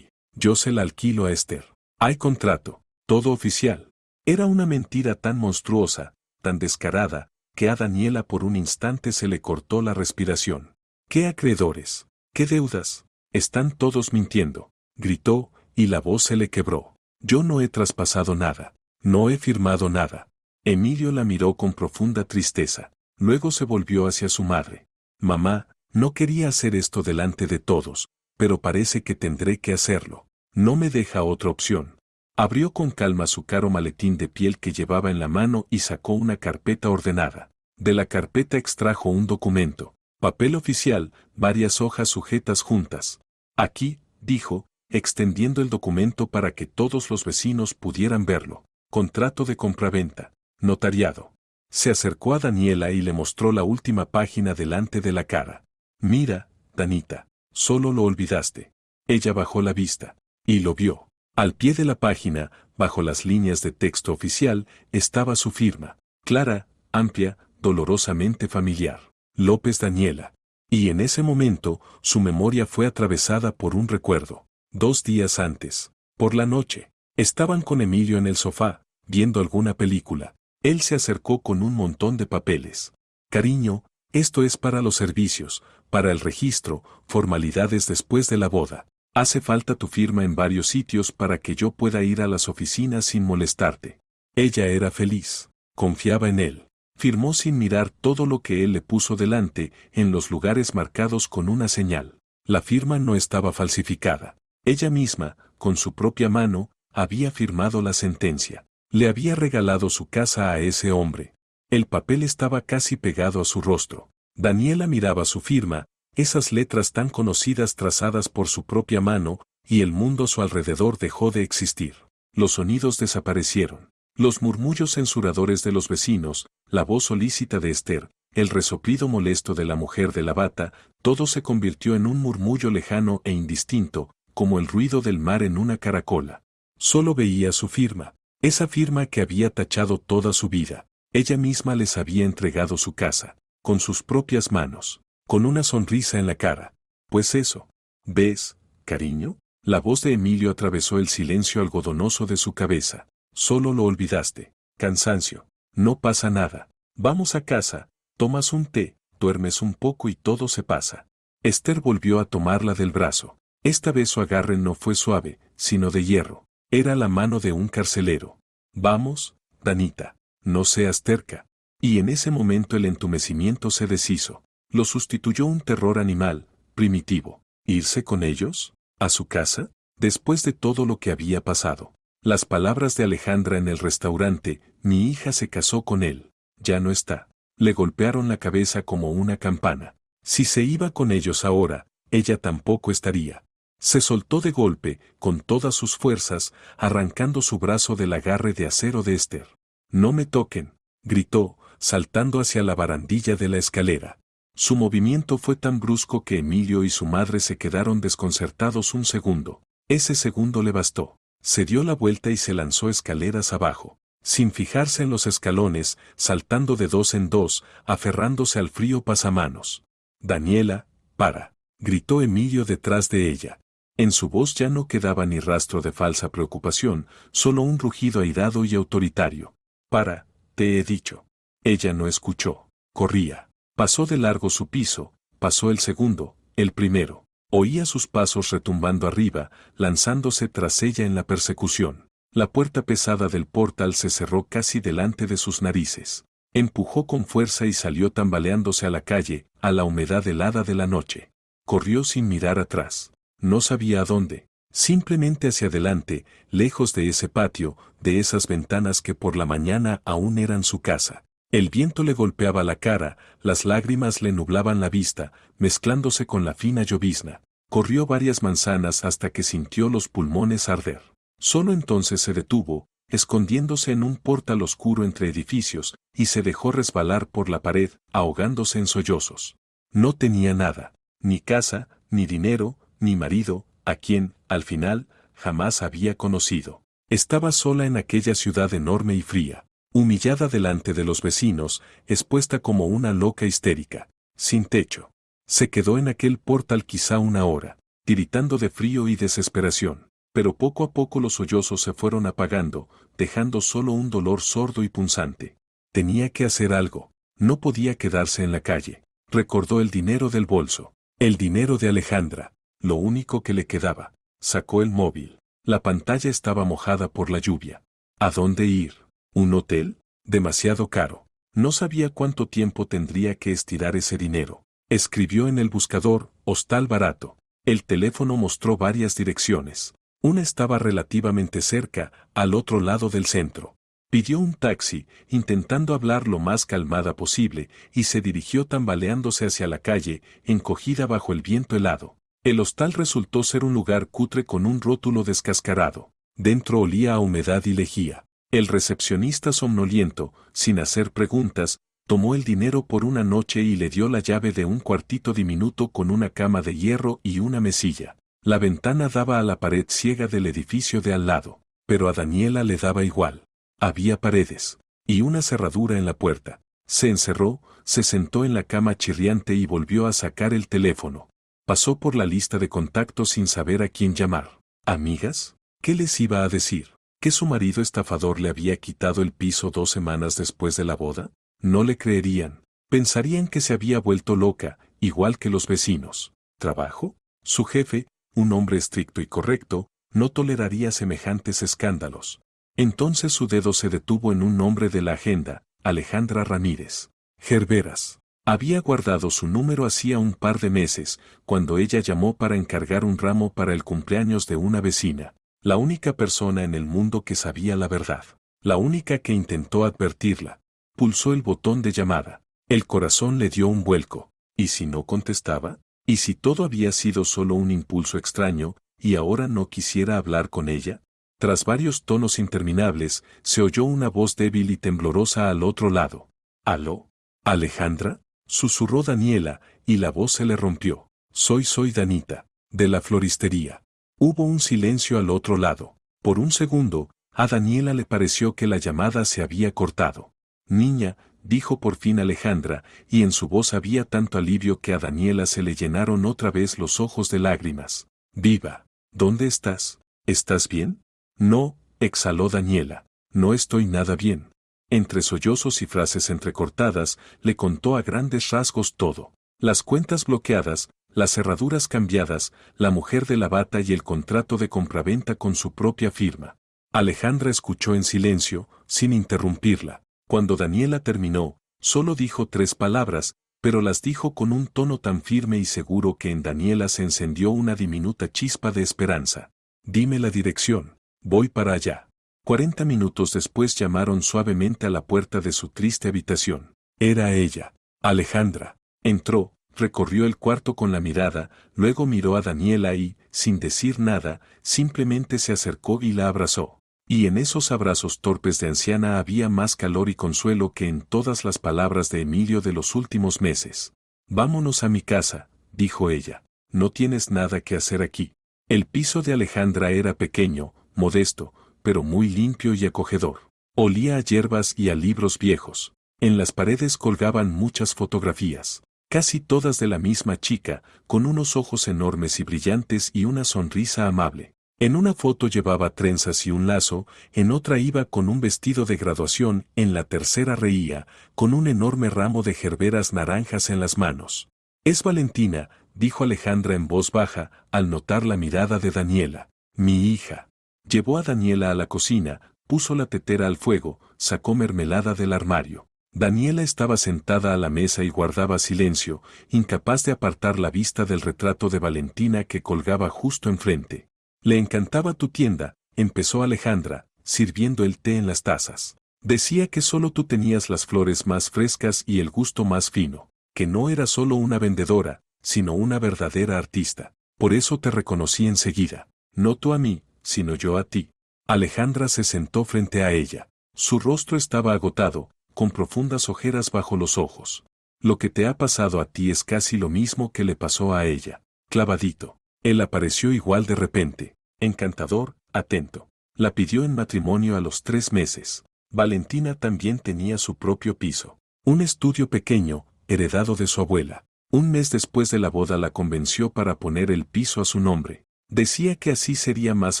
yo se la alquilo a Esther. Hay contrato, todo oficial». Era una mentira tan monstruosa, tan descarada, que a Daniela por un instante se le cortó la respiración. «¿Qué acreedores? ¿Qué deudas? Están todos mintiendo», gritó, y la voz se le quebró. «Yo no he traspasado nada. No he firmado nada». Emilio la miró con profunda tristeza. Luego se volvió hacia su madre. «Mamá, no quería hacer esto delante de todos, pero parece que tendré que hacerlo. No me deja otra opción». Abrió con calma su caro maletín de piel que llevaba en la mano y sacó una carpeta ordenada. De la carpeta extrajo un documento, papel oficial, varias hojas sujetas juntas. «Aquí», dijo, extendiendo el documento para que todos los vecinos pudieran verlo. «Contrato de compraventa, notariado». Se acercó a Daniela y le mostró la última página delante de la cara. «Mira, Danita, solo lo olvidaste. Ella bajó la vista. Y lo vio. Al pie de la página, bajo las líneas de texto oficial, estaba su firma. Clara, amplia, dolorosamente familiar. López Daniela. Y en ese momento, su memoria fue atravesada por un recuerdo. 2 días antes, por la noche, estaban con Emilio en el sofá, viendo alguna película. Él se acercó con un montón de papeles. Cariño, esto es para los servicios, para el registro, formalidades después de la boda. Hace falta tu firma en varios sitios para que yo pueda ir a las oficinas sin molestarte. Ella era feliz, confiaba en él. Firmó sin mirar todo lo que él le puso delante, en los lugares marcados con una señal. La firma no estaba falsificada. Ella misma, con su propia mano, había firmado la sentencia. Le había regalado su casa a ese hombre. El papel estaba casi pegado a su rostro. Daniela miraba su firma, esas letras tan conocidas trazadas por su propia mano, y el mundo a su alrededor dejó de existir. Los sonidos desaparecieron. Los murmullos censuradores de los vecinos, la voz solícita de Esther, el resoplido molesto de la mujer de la bata, todo se convirtió en un murmullo lejano e indistinto, como el ruido del mar en una caracola. Solo veía su firma, esa firma que había tachado toda su vida. Ella misma les había entregado su casa, con sus propias manos, con una sonrisa en la cara. Pues eso. ¿Ves, cariño? La voz de Emilio atravesó el silencio algodonoso de su cabeza. Solo lo olvidaste. Cansancio. No pasa nada. Vamos a casa, tomas un té, duermes un poco y todo se pasa. Esther volvió a tomarla del brazo. Esta vez su agarre no fue suave, sino de hierro. Era la mano de un carcelero. Vamos, Danita, no seas terca. Y en ese momento el entumecimiento se deshizo. Lo sustituyó un terror animal, primitivo. ¿Irse con ellos? ¿A su casa? Después de todo lo que había pasado. Las palabras de Alejandra en el restaurante, mi hija se casó con él. Ya no está. Le golpearon la cabeza como una campana. Si se iba con ellos ahora, ella tampoco estaría. Se soltó de golpe, con todas sus fuerzas, arrancando su brazo del agarre de acero de Esther. No me toquen, gritó, saltando hacia la barandilla de la escalera. Su movimiento fue tan brusco que Emilio y su madre se quedaron desconcertados un segundo. Ese segundo le bastó. Se dio la vuelta y se lanzó escaleras abajo, sin fijarse en los escalones, saltando de 2 en 2, aferrándose al frío pasamanos. Daniela, para, gritó Emilio detrás de ella. En su voz ya no quedaba ni rastro de falsa preocupación, solo un rugido airado y autoritario. Para, te he dicho. Ella no escuchó. Corría. Pasó de largo su piso, pasó el segundo, el primero. Oía sus pasos retumbando arriba, lanzándose tras ella en la persecución. La puerta pesada del portal se cerró casi delante de sus narices. Empujó con fuerza y salió tambaleándose a la calle, a la humedad helada de la noche. Corrió sin mirar atrás. No sabía a dónde. Simplemente hacia adelante, lejos de ese patio, de esas ventanas que por la mañana aún eran su casa. El viento le golpeaba la cara, las lágrimas le nublaban la vista, mezclándose con la fina llovizna. Corrió varias manzanas hasta que sintió los pulmones arder. Solo entonces se detuvo, escondiéndose en un portal oscuro entre edificios, y se dejó resbalar por la pared, ahogándose en sollozos. No tenía nada, ni casa, ni dinero, ni marido, a quien, al final, jamás había conocido. Estaba sola en aquella ciudad enorme y fría, humillada delante de los vecinos, expuesta como una loca histérica, sin techo. Se quedó en aquel portal quizá una hora, tiritando de frío y desesperación, pero poco a poco los sollozos se fueron apagando, dejando solo un dolor sordo y punzante. Tenía que hacer algo, no podía quedarse en la calle. Recordó el dinero del bolso, el dinero de Alejandra, lo único que le quedaba. Sacó el móvil. La pantalla estaba mojada por la lluvia. ¿A dónde ir? ¿Un hotel? Demasiado caro. No sabía cuánto tiempo tendría que estirar ese dinero. Escribió en el buscador, hostal barato. El teléfono mostró varias direcciones. Una estaba relativamente cerca, al otro lado del centro. Pidió un taxi, intentando hablar lo más calmada posible, y se dirigió tambaleándose hacia la calle, encogida bajo el viento helado. El hostal resultó ser un lugar cutre con un rótulo descascarado. Dentro olía a humedad y lejía. El recepcionista somnoliento, sin hacer preguntas, tomó el dinero por una noche y le dio la llave de un cuartito diminuto con una cama de hierro y una mesilla. La ventana daba a la pared ciega del edificio de al lado, pero a Daniela le daba igual. Había paredes y una cerradura en la puerta. Se encerró, se sentó en la cama chirriante y volvió a sacar el teléfono. Pasó por la lista de contactos sin saber a quién llamar. ¿Amigas? ¿Qué les iba a decir? ¿Que su marido estafador le había quitado el piso 2 semanas después de la boda? No le creerían. Pensarían que se había vuelto loca, igual que los vecinos. ¿Trabajo? Su jefe, un hombre estricto y correcto, no toleraría semejantes escándalos. Entonces su dedo se detuvo en un nombre de la agenda, Alejandra Ramírez. Gerberas. Había guardado su número hacía un par de meses, cuando ella llamó para encargar un ramo para el cumpleaños de una vecina, la única persona en el mundo que sabía la verdad, la única que intentó advertirla. Pulsó el botón de llamada. El corazón le dio un vuelco. ¿Y si no contestaba? ¿Y si todo había sido solo un impulso extraño, y ahora no quisiera hablar con ella? Tras varios tonos interminables, se oyó una voz débil y temblorosa al otro lado. ¿Aló? ¿Alejandra? Susurró Daniela, y la voz se le rompió. Soy Danita, de la floristería. Hubo un silencio al otro lado. Por un segundo, a Daniela le pareció que la llamada se había cortado. Niña, dijo por fin Alejandra, y en su voz había tanto alivio que a Daniela se le llenaron otra vez los ojos de lágrimas. Viva. ¿Dónde estás? ¿Estás bien? No, exhaló Daniela. No estoy nada bien. Entre sollozos y frases entrecortadas, le contó a grandes rasgos todo. Las cuentas bloqueadas, las cerraduras cambiadas, la mujer de la bata y el contrato de compraventa con su propia firma. Alejandra escuchó en silencio, sin interrumpirla. Cuando Daniela terminó, solo dijo 3 palabras, pero las dijo con un tono tan firme y seguro que en Daniela se encendió una diminuta chispa de esperanza. Dime la dirección. Voy para allá. 40 minutos después llamaron suavemente a la puerta de su triste habitación. Era ella. Alejandra. Entró, recorrió el cuarto con la mirada, luego miró a Daniela y, sin decir nada, simplemente se acercó y la abrazó. Y en esos abrazos torpes de anciana había más calor y consuelo que en todas las palabras de Emilio de los últimos meses. Vámonos a mi casa, dijo ella. No tienes nada que hacer aquí. El piso de Alejandra era pequeño, modesto, pero muy limpio y acogedor. Olía a hierbas y a libros viejos. En las paredes colgaban muchas fotografías, casi todas de la misma chica, con unos ojos enormes y brillantes y una sonrisa amable. En una foto llevaba trenzas y un lazo, en otra iba con un vestido de graduación, en la tercera reía, con un enorme ramo de gerberas naranjas en las manos. Es Valentina, dijo Alejandra en voz baja, al notar la mirada de Daniela. Mi hija. Llevó a Daniela a la cocina, puso la tetera al fuego, sacó mermelada del armario. Daniela estaba sentada a la mesa y guardaba silencio, incapaz de apartar la vista del retrato de Valentina que colgaba justo enfrente. Le encantaba tu tienda, empezó Alejandra, sirviendo el té en las tazas. Decía que solo tú tenías las flores más frescas y el gusto más fino, que no era solo una vendedora, sino una verdadera artista. Por eso te reconocí enseguida. No tú a mí, sino yo a ti. Alejandra se sentó frente a ella. Su rostro estaba agotado, con profundas ojeras bajo los ojos. Lo que te ha pasado a ti es casi lo mismo que le pasó a ella. Clavadito. Él apareció igual de repente, encantador, atento. La pidió en matrimonio a los 3 meses. Valentina también tenía su propio piso. Un estudio pequeño, heredado de su abuela. Un mes después de la boda la convenció para poner el piso a su nombre. Decía que así sería más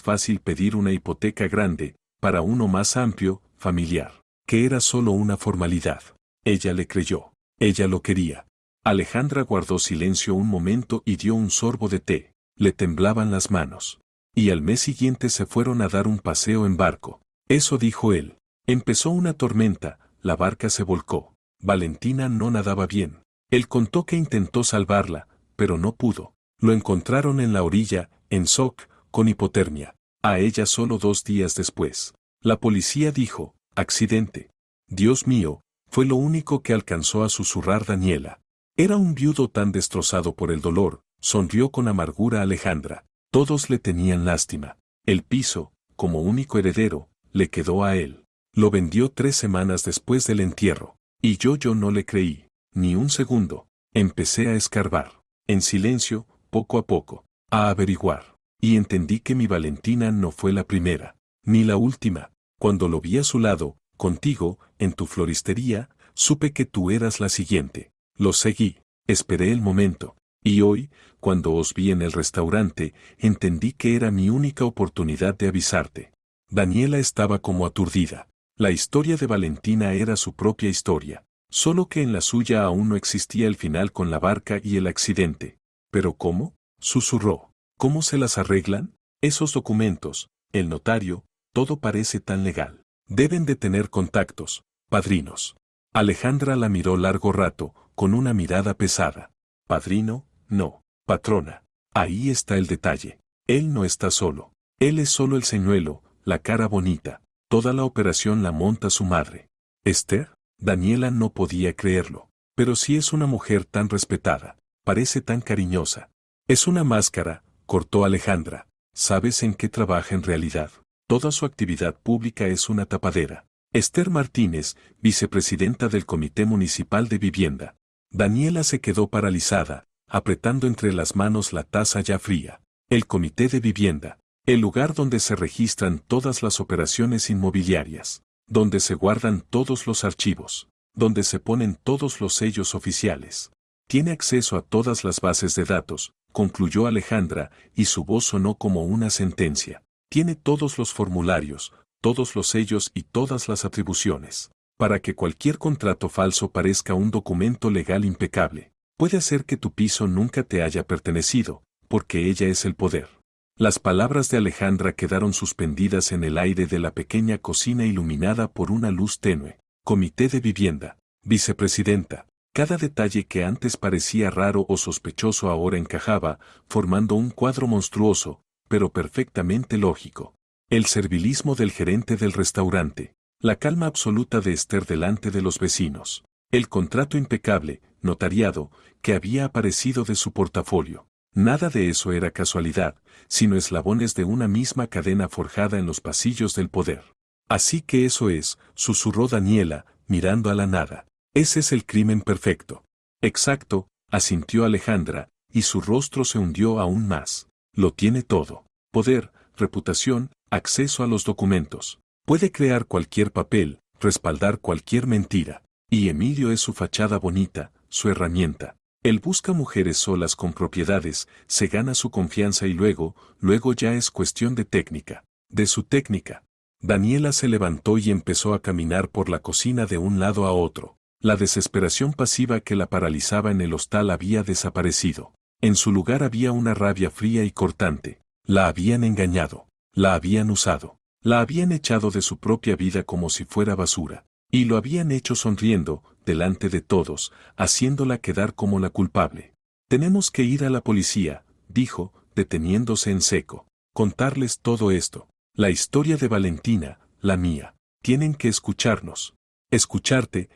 fácil pedir una hipoteca grande, para uno más amplio, familiar. Que era solo una formalidad. Ella le creyó. Ella lo quería. Alejandra guardó silencio un momento y dio un sorbo de té. Le temblaban las manos. Y al mes siguiente se fueron a dar un paseo en barco. Eso dijo él. Empezó una tormenta, la barca se volcó. Valentina no nadaba bien. Él contó que intentó salvarla, pero no pudo. Lo encontraron en la orilla, en shock, con hipotermia. A ella solo 2 días después. La policía dijo, accidente. Dios mío, fue lo único que alcanzó a susurrar Daniela. Era un viudo tan destrozado por el dolor, sonrió con amargura Alejandra. Todos le tenían lástima. El piso, como único heredero, le quedó a él. Lo vendió 3 semanas después del entierro. Y yo no le creí, ni un segundo. Empecé a escarbar, en silencio, poco a poco, a averiguar. y entendí que mi Valentina no fue la primera, ni la última. Cuando lo vi a su lado, contigo, en tu floristería, supe que tú eras la siguiente. Lo seguí, esperé el momento, y hoy, cuando os vi en el restaurante, entendí que era mi única oportunidad de avisarte. Daniela estaba como aturdida. La historia de Valentina era su propia historia, solo que en la suya aún no existía el final con la barca y el accidente. ¿Pero cómo?, susurró. ¿Cómo se las arreglan? Esos documentos, el notario, todo parece tan legal. Deben de tener contactos, padrinos. Alejandra la miró largo rato, con una mirada pesada. Padrino, no, patrona. Ahí está el detalle. Él no está solo. Él es solo el señuelo, la cara bonita. Toda la operación la monta su madre. ¿Esther? Daniela no podía creerlo. Pero si es una mujer tan respetada, parece tan cariñosa. Es una máscara, cortó Alejandra. ¿Sabes en qué trabaja en realidad? Toda su actividad pública es una tapadera. Esther Martínez, vicepresidenta del Comité Municipal de Vivienda. Daniela se quedó paralizada, apretando entre las manos la taza ya fría. El Comité de Vivienda, el lugar donde se registran todas las operaciones inmobiliarias, donde se guardan todos los archivos, donde se ponen todos los sellos oficiales. Tiene acceso a todas las bases de datos, concluyó Alejandra, y su voz sonó como una sentencia. Tiene todos los formularios, todos los sellos y todas las atribuciones, para que cualquier contrato falso parezca un documento legal impecable. Puede hacer que tu piso nunca te haya pertenecido, porque ella es el poder. Las palabras de Alejandra quedaron suspendidas en el aire de la pequeña cocina iluminada por una luz tenue. Comité de Vivienda, vicepresidenta. Cada detalle que antes parecía raro o sospechoso ahora encajaba, formando un cuadro monstruoso, pero perfectamente lógico. El servilismo del gerente del restaurante, la calma absoluta de Esther delante de los vecinos, el contrato impecable, notariado, que había aparecido de su portafolio. Nada de eso era casualidad, sino eslabones de una misma cadena forjada en los pasillos del poder. Así que eso es, susurró Daniela, mirando a la nada. Ese es el crimen perfecto. Exacto, asintió Alejandra, y su rostro se hundió aún más. Lo tiene todo. Poder, reputación, acceso a los documentos. Puede crear cualquier papel, respaldar cualquier mentira. Y Emilio es su fachada bonita, su herramienta. Él busca mujeres solas con propiedades, se gana su confianza y luego ya es cuestión de técnica. De su técnica. Daniela se levantó y empezó a caminar por la cocina de un lado a otro. La desesperación pasiva que la paralizaba en el hostal había desaparecido. En su lugar había una rabia fría y cortante. La habían engañado, la habían usado, la habían echado de su propia vida como si fuera basura, y lo habían hecho sonriendo, delante de todos, haciéndola quedar como la culpable. Tenemos que ir a la policía, dijo, deteniéndose en seco. Contarles todo esto. La historia de Valentina, la mía. Tienen que escucharnos. Escucharte,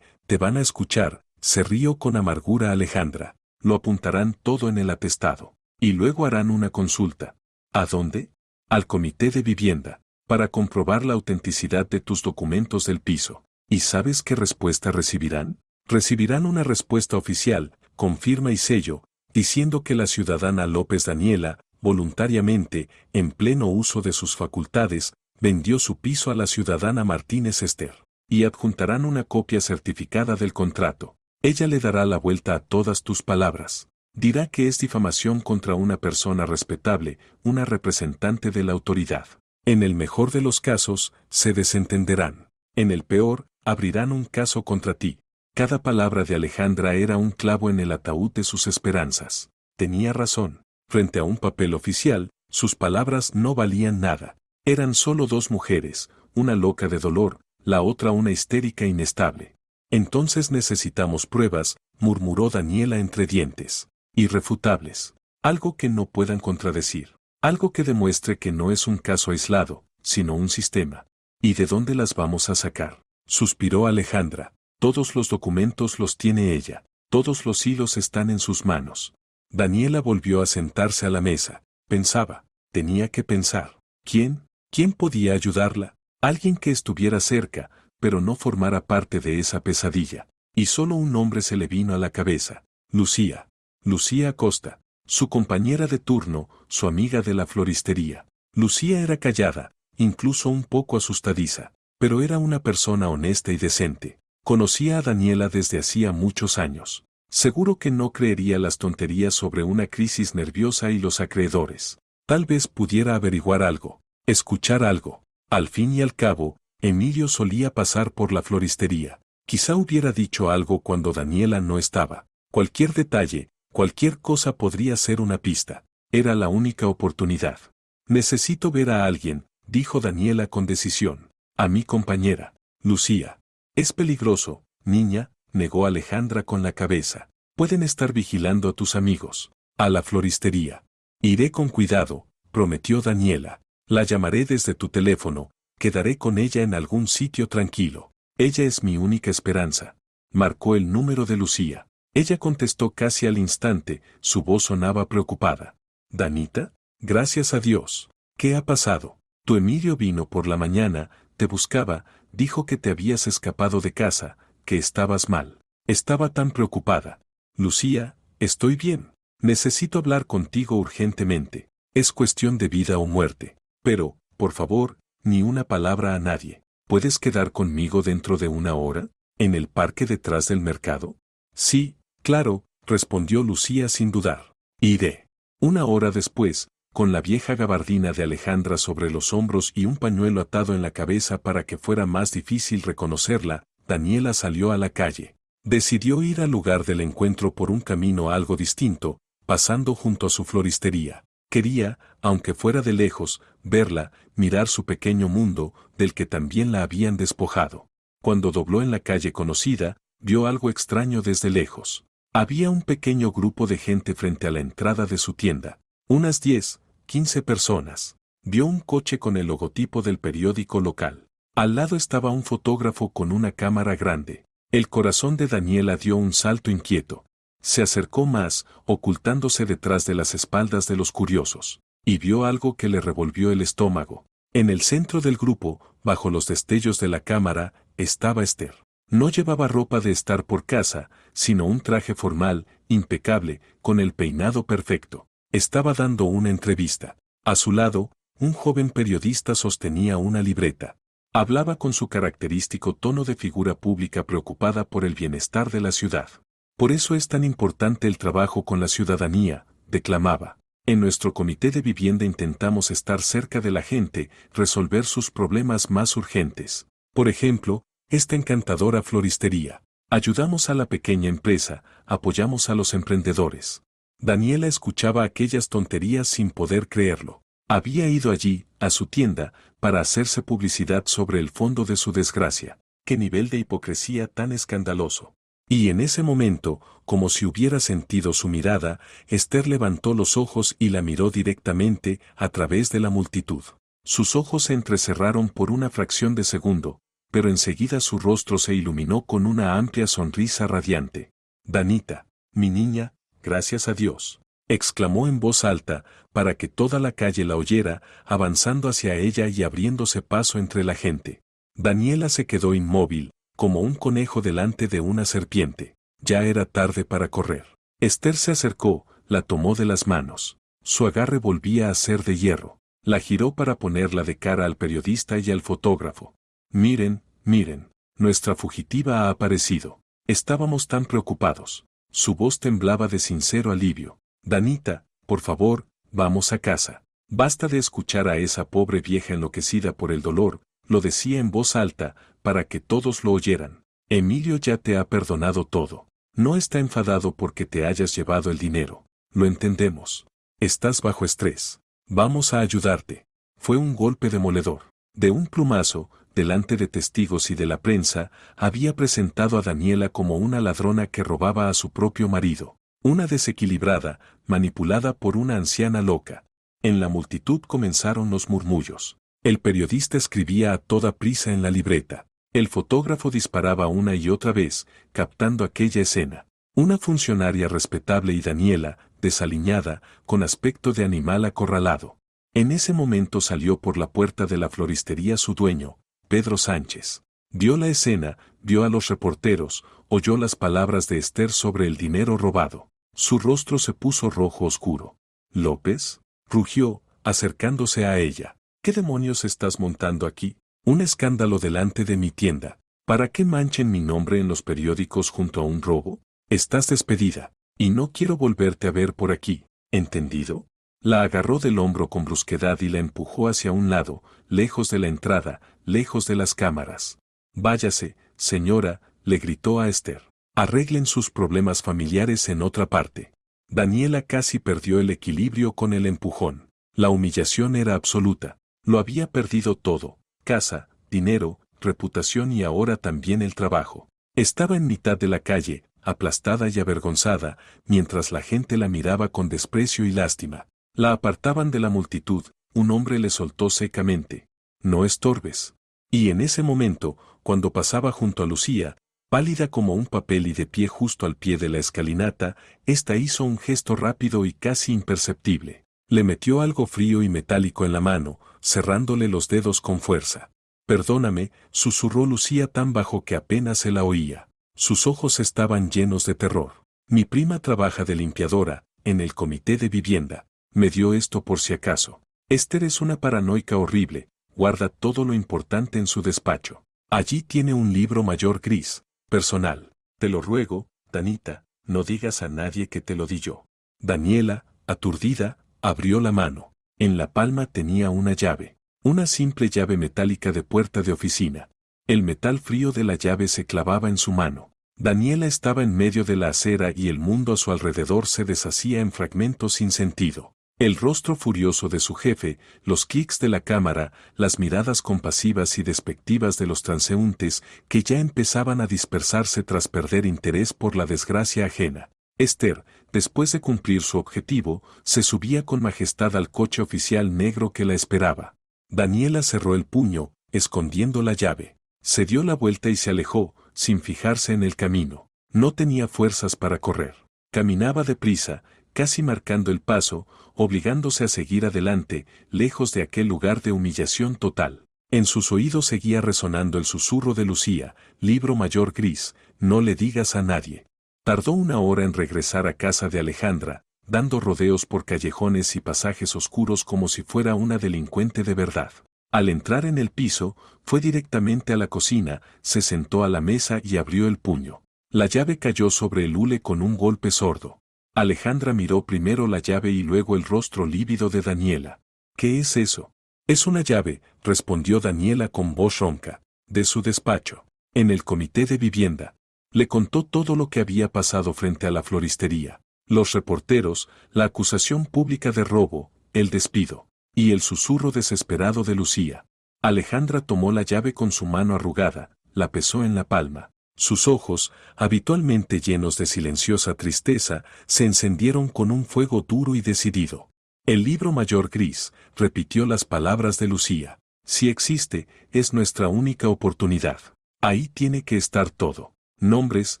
te van a escuchar, se rió con amargura Alejandra. Lo apuntarán todo en el atestado. Y luego harán una consulta. ¿A dónde? Al Comité de Vivienda, para comprobar la autenticidad de tus documentos del piso. ¿Y sabes qué respuesta recibirán? Recibirán una respuesta oficial, con firma y sello, diciendo que la ciudadana López Daniela, voluntariamente, en pleno uso de sus facultades, vendió su piso a la ciudadana Martínez Esther. Y adjuntarán una copia certificada del contrato. Ella le dará la vuelta a todas tus palabras. Dirá que es difamación contra una persona respetable, una representante de la autoridad. En el mejor de los casos, se desentenderán. En el peor, abrirán un caso contra ti. Cada palabra de Alejandra era un clavo en el ataúd de sus esperanzas. Tenía razón. Frente a un papel oficial, sus palabras no valían nada. Eran solo dos mujeres, una loca de dolor, la otra una histérica inestable. Entonces necesitamos pruebas, murmuró Daniela entre dientes. Irrefutables. Algo que no puedan contradecir. Algo que demuestre que no es un caso aislado, sino un sistema. ¿Y de dónde las vamos a sacar? Suspiró Alejandra. Todos los documentos los tiene ella. Todos los hilos están en sus manos. Daniela volvió a sentarse a la mesa. Pensaba. Tenía que pensar. ¿Quién? ¿Quién podía ayudarla? Alguien que estuviera cerca, pero no formara parte de esa pesadilla. Y solo un nombre se le vino a la cabeza. Lucía. Lucía Acosta. Su compañera de turno, su amiga de la floristería. Lucía era callada, incluso un poco asustadiza, pero era una persona honesta y decente. Conocía a Daniela desde hacía muchos años. Seguro que no creería las tonterías sobre una crisis nerviosa y los acreedores. Tal vez pudiera averiguar algo, escuchar algo. Al fin y al cabo, Emilio solía pasar por la floristería. Quizá hubiera dicho algo cuando Daniela no estaba. Cualquier detalle, cualquier cosa podría ser una pista. Era la única oportunidad. Necesito ver a alguien, dijo Daniela con decisión. A mi compañera, Lucía. Es peligroso, niña, negó Alejandra con la cabeza. Pueden estar vigilando a tus amigos. A la floristería. Iré con cuidado, prometió Daniela. La llamaré desde tu teléfono, quedaré con ella en algún sitio tranquilo. Ella es mi única esperanza. Marcó el número de Lucía. Ella contestó casi al instante, su voz sonaba preocupada. ¿Danita? Gracias a Dios. ¿Qué ha pasado? Tu Emilio vino por la mañana, te buscaba, dijo que te habías escapado de casa, que estabas mal. Estaba tan preocupada. Lucía, estoy bien. Necesito hablar contigo urgentemente. Es cuestión de vida o muerte. Pero, por favor, ni una palabra a nadie. ¿Puedes quedar conmigo dentro de una hora? ¿En el parque detrás del mercado? Sí, claro, respondió Lucía sin dudar. Iré. Una hora después, con la vieja gabardina de Alejandra sobre los hombros y un pañuelo atado en la cabeza para que fuera más difícil reconocerla, Daniela salió a la calle. Decidió ir al lugar del encuentro por un camino algo distinto, pasando junto a su floristería. Quería, aunque fuera de lejos, verla, mirar su pequeño mundo, del que también la habían despojado. Cuando dobló en la calle conocida, vio algo extraño desde lejos. Había un pequeño grupo de gente frente a la entrada de su tienda. Unas 10, 15 personas. Vio un coche con el logotipo del periódico local. Al lado estaba un fotógrafo con una cámara grande. El corazón de Daniela dio un salto inquieto. Se acercó más, ocultándose detrás de las espaldas de los curiosos, y vio algo que le revolvió el estómago. En el centro del grupo, bajo los destellos de la cámara, estaba Esther. No llevaba ropa de estar por casa, sino un traje formal, impecable, con el peinado perfecto. Estaba dando una entrevista. A su lado, un joven periodista sostenía una libreta. Hablaba con su característico tono de figura pública preocupada por el bienestar de la ciudad. Por eso es tan importante el trabajo con la ciudadanía, declamaba. En nuestro comité de vivienda intentamos estar cerca de la gente, resolver sus problemas más urgentes. Por ejemplo, esta encantadora floristería. Ayudamos a la pequeña empresa, apoyamos a los emprendedores. Daniela escuchaba aquellas tonterías sin poder creerlo. Había ido allí, a su tienda, para hacerse publicidad sobre el fondo de su desgracia. ¡Qué nivel de hipocresía tan escandaloso! Y en ese momento, como si hubiera sentido su mirada, Esther levantó los ojos y la miró directamente, a través de la multitud. Sus ojos se entrecerraron por una fracción de segundo, pero enseguida su rostro se iluminó con una amplia sonrisa radiante. «Danita, mi niña, gracias a Dios», exclamó en voz alta, para que toda la calle la oyera, avanzando hacia ella y abriéndose paso entre la gente. Daniela se quedó inmóvil, como un conejo delante de una serpiente. Ya era tarde para correr. Esther se acercó, la tomó de las manos. Su agarre volvía a ser de hierro. La giró para ponerla de cara al periodista y al fotógrafo. «Miren, miren, nuestra fugitiva ha aparecido. Estábamos tan preocupados». Su voz temblaba de sincero alivio. «Danita, por favor, vamos a casa. Basta de escuchar a esa pobre vieja enloquecida por el dolor», lo decía en voz alta, para que todos lo oyeran. «Emilio ya te ha perdonado todo. No está enfadado porque te hayas llevado el dinero. Lo entendemos. Estás bajo estrés. Vamos a ayudarte». Fue un golpe demoledor. De un plumazo, delante de testigos y de la prensa, había presentado a Daniela como una ladrona que robaba a su propio marido. Una desequilibrada, manipulada por una anciana loca. En la multitud comenzaron los murmullos. El periodista escribía a toda prisa en la libreta. El fotógrafo disparaba una y otra vez, captando aquella escena. Una funcionaria respetable y Daniela, desaliñada, con aspecto de animal acorralado. En ese momento salió por la puerta de la floristería su dueño, Pedro Sánchez. Vio la escena, vio a los reporteros, oyó las palabras de Esther sobre el dinero robado. Su rostro se puso rojo oscuro. «¿López? rugió, acercándose a ella. ¿Qué demonios estás montando aquí? Un escándalo delante de mi tienda. ¿Para qué manchen mi nombre en los periódicos junto a un robo? Estás despedida, y no quiero volverte a ver por aquí, ¿entendido? La agarró del hombro con brusquedad y la empujó hacia un lado, lejos de la entrada, lejos de las cámaras. Váyase, señora, le gritó a Esther. Arreglen sus problemas familiares en otra parte. Daniela casi perdió el equilibrio con el empujón. La humillación era absoluta. Lo había perdido todo: casa, dinero, reputación y ahora también el trabajo. Estaba en mitad de la calle, aplastada y avergonzada, mientras la gente la miraba con desprecio y lástima. La apartaban de la multitud. Un hombre le soltó secamente: no estorbes. Y en ese momento, cuando pasaba junto a Lucía, pálida como un papel y de pie justo al pie de la escalinata, ésta hizo un gesto rápido y casi imperceptible. Le metió algo frío y metálico en la mano, cerrándole los dedos con fuerza. Perdóname, susurró Lucía tan bajo que apenas se la oía. Sus ojos estaban llenos de terror. Mi prima trabaja de limpiadora, en el comité de vivienda. Me dio esto por si acaso. Esther es una paranoica horrible, guarda todo lo importante en su despacho. Allí tiene un libro mayor gris, personal. Te lo ruego, Danita, no digas a nadie que te lo di yo. Daniela, aturdida, abrió la mano. En la palma tenía una llave. Una simple llave metálica de puerta de oficina. El metal frío de la llave se clavaba en su mano. Daniela estaba en medio de la acera y el mundo a su alrededor se deshacía en fragmentos sin sentido. El rostro furioso de su jefe, los clics de la cámara, las miradas compasivas y despectivas de los transeúntes que ya empezaban a dispersarse tras perder interés por la desgracia ajena. Esther, después de cumplir su objetivo, se subía con majestad al coche oficial negro que la esperaba. Daniela cerró el puño, escondiendo la llave. Se dio la vuelta y se alejó, sin fijarse en el camino. No tenía fuerzas para correr. Caminaba deprisa, casi marcando el paso, obligándose a seguir adelante, lejos de aquel lugar de humillación total. En sus oídos seguía resonando el susurro de Lucía: libro mayor gris, no le digas a nadie. Tardó una hora en regresar a casa de Alejandra, dando rodeos por callejones y pasajes oscuros como si fuera una delincuente de verdad. Al entrar en el piso, fue directamente a la cocina, se sentó a la mesa y abrió el puño. La llave cayó sobre el hule con un golpe sordo. Alejandra miró primero la llave y luego el rostro lívido de Daniela. ¿Qué es eso? Es una llave, respondió Daniela con voz ronca, de su despacho, en el comité de vivienda. Le contó todo lo que había pasado frente a la floristería. Los reporteros, la acusación pública de robo, el despido, y el susurro desesperado de Lucía. Alejandra tomó la llave con su mano arrugada, la pesó en la palma. Sus ojos, habitualmente llenos de silenciosa tristeza, se encendieron con un fuego duro y decidido. El libro mayor gris, repitió las palabras de Lucía. Si existe, es nuestra única oportunidad. Ahí tiene que estar todo. Nombres,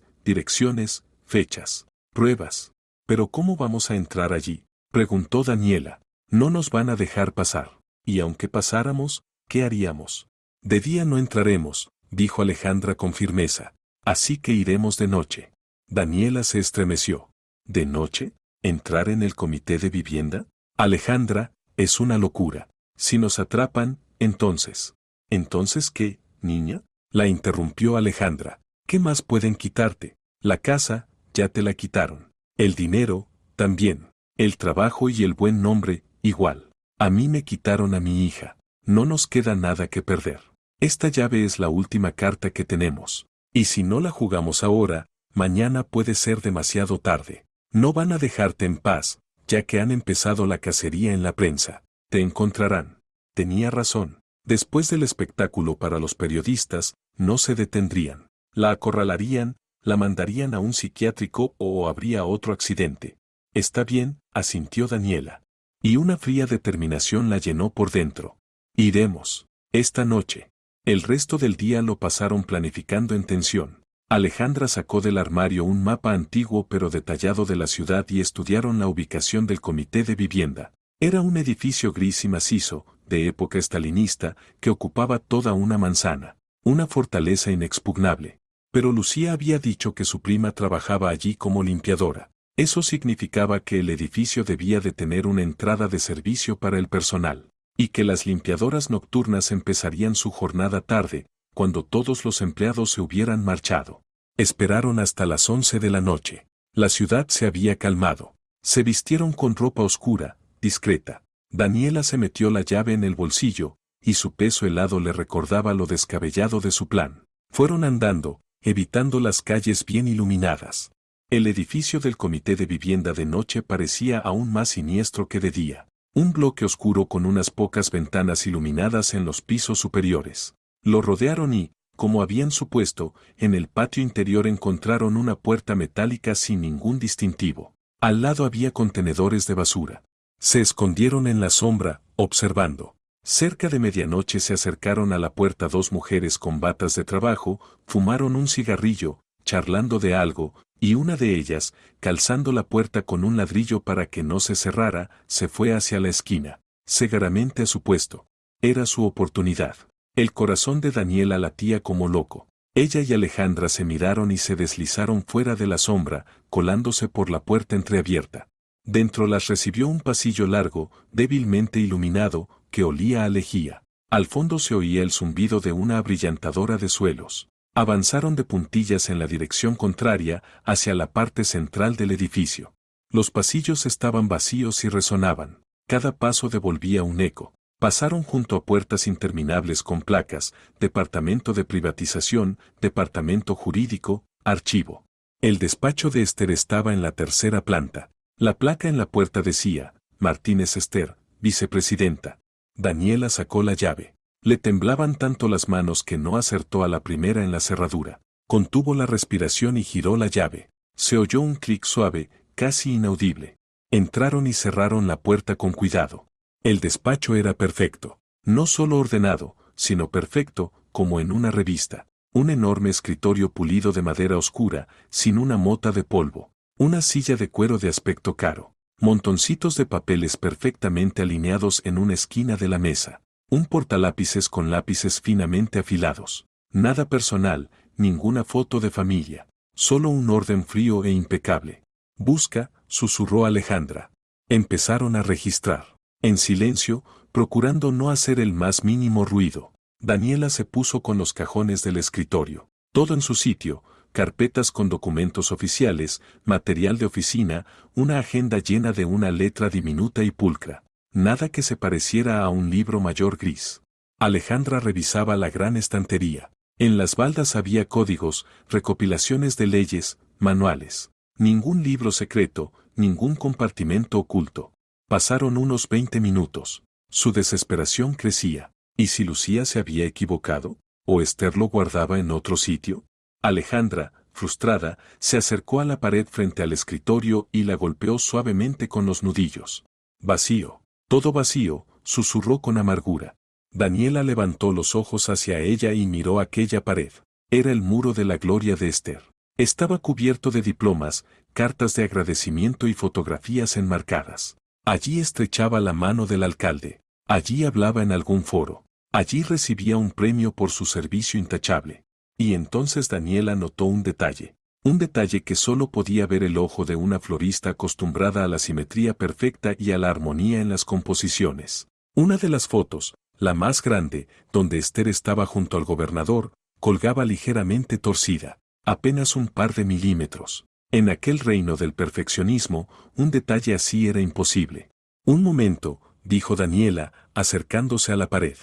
direcciones, fechas, pruebas. ¿Pero cómo vamos a entrar allí?, preguntó Daniela. No nos van a dejar pasar. Y aunque pasáramos, ¿qué haríamos? De día no entraremos, dijo Alejandra con firmeza. Así que iremos de noche. Daniela se estremeció. ¿De noche? ¿Entrar en el comité de vivienda? Alejandra, es una locura. Si nos atrapan, entonces. ¿Entonces qué, niña? La interrumpió Alejandra. ¿Qué más pueden quitarte? La casa, ya te la quitaron. El dinero, también. El trabajo y el buen nombre, igual. A mí me quitaron a mi hija. No nos queda nada que perder. Esta llave es la última carta que tenemos. Y si no la jugamos ahora, mañana puede ser demasiado tarde. No van a dejarte en paz, ya que han empezado la cacería en la prensa. Te encontrarán. Tenía razón. Después del espectáculo para los periodistas, no se detendrían. La acorralarían, la mandarían a un psiquiátrico o habría otro accidente. Está bien, asintió Daniela. Y una fría determinación la llenó por dentro. Iremos. Esta noche. El resto del día lo pasaron planificando en tensión. Alejandra sacó del armario un mapa antiguo pero detallado de la ciudad y estudiaron la ubicación del comité de vivienda. Era un edificio gris y macizo, de época estalinista, que ocupaba toda una manzana. Una fortaleza inexpugnable. Pero Lucía había dicho que su prima trabajaba allí como limpiadora. Eso significaba que el edificio debía de tener una entrada de servicio para el personal, y que las limpiadoras nocturnas empezarían su jornada tarde, cuando todos los empleados se hubieran marchado. Esperaron hasta las 11 de la noche. La ciudad se había calmado. Se vistieron con ropa oscura, discreta. Daniela se metió la llave en el bolsillo, y su peso helado le recordaba lo descabellado de su plan. Fueron andando, evitando las calles bien iluminadas. El edificio del comité de vivienda de noche parecía aún más siniestro que de día. Un bloque oscuro con unas pocas ventanas iluminadas en los pisos superiores. Lo rodearon y, como habían supuesto, en el patio interior encontraron una puerta metálica sin ningún distintivo. Al lado había contenedores de basura. Se escondieron en la sombra, observando. Cerca de medianoche se acercaron a la puerta dos mujeres con batas de trabajo, fumaron un cigarrillo, charlando de algo, y una de ellas, calzando la puerta con un ladrillo para que no se cerrara, se fue hacia la esquina, cegaramente a su puesto. Era su oportunidad. El corazón de Daniela latía como loco. Ella y Alejandra se miraron y se deslizaron fuera de la sombra, colándose por la puerta entreabierta. Dentro las recibió un pasillo largo, débilmente iluminado, que olía a lejía. Al fondo se oía el zumbido de una abrillantadora de suelos. Avanzaron de puntillas en la dirección contraria, hacia la parte central del edificio. Los pasillos estaban vacíos y resonaban. Cada paso devolvía un eco. Pasaron junto a puertas interminables con placas, departamento de privatización, departamento jurídico, archivo. El despacho de Esther estaba en la tercera planta. La placa en la puerta decía, Martínez Esther, vicepresidenta. Daniela sacó la llave. Le temblaban tanto las manos que no acertó a la primera en la cerradura. Contuvo la respiración y giró la llave. Se oyó un clic suave, casi inaudible. Entraron y cerraron la puerta con cuidado. El despacho era perfecto. No solo ordenado, sino perfecto, como en una revista. Un enorme escritorio pulido de madera oscura, sin una mota de polvo. Una silla de cuero de aspecto caro. Montoncitos de papeles perfectamente alineados en una esquina de la mesa. Un portalápices con lápices finamente afilados. Nada personal, ninguna foto de familia. Solo un orden frío e impecable. Busca, susurró Alejandra. Empezaron a registrar. En silencio, procurando no hacer el más mínimo ruido. Daniela se puso con los cajones del escritorio. Todo en su sitio, carpetas con documentos oficiales, material de oficina, una agenda llena de una letra diminuta y pulcra. Nada que se pareciera a un libro mayor gris. Alejandra revisaba la gran estantería. En las baldas había códigos, recopilaciones de leyes, manuales. Ningún libro secreto, ningún compartimento oculto. Pasaron unos 20 minutos. Su desesperación crecía. ¿Y si Lucía se había equivocado? ¿O Esther lo guardaba en otro sitio? Alejandra, frustrada, se acercó a la pared frente al escritorio y la golpeó suavemente con los nudillos. Vacío. Todo vacío, susurró con amargura. Daniela levantó los ojos hacia ella y miró aquella pared. Era el muro de la gloria de Esther. Estaba cubierto de diplomas, cartas de agradecimiento y fotografías enmarcadas. Allí estrechaba la mano del alcalde. Allí hablaba en algún foro. Allí recibía un premio por su servicio intachable. Y entonces Daniela notó un detalle. Un detalle que solo podía ver el ojo de una florista acostumbrada a la simetría perfecta y a la armonía en las composiciones. Una de las fotos, la más grande, donde Esther estaba junto al gobernador, colgaba ligeramente torcida, apenas un par de milímetros. En aquel reino del perfeccionismo, un detalle así era imposible. Un momento, dijo Daniela, acercándose a la pared.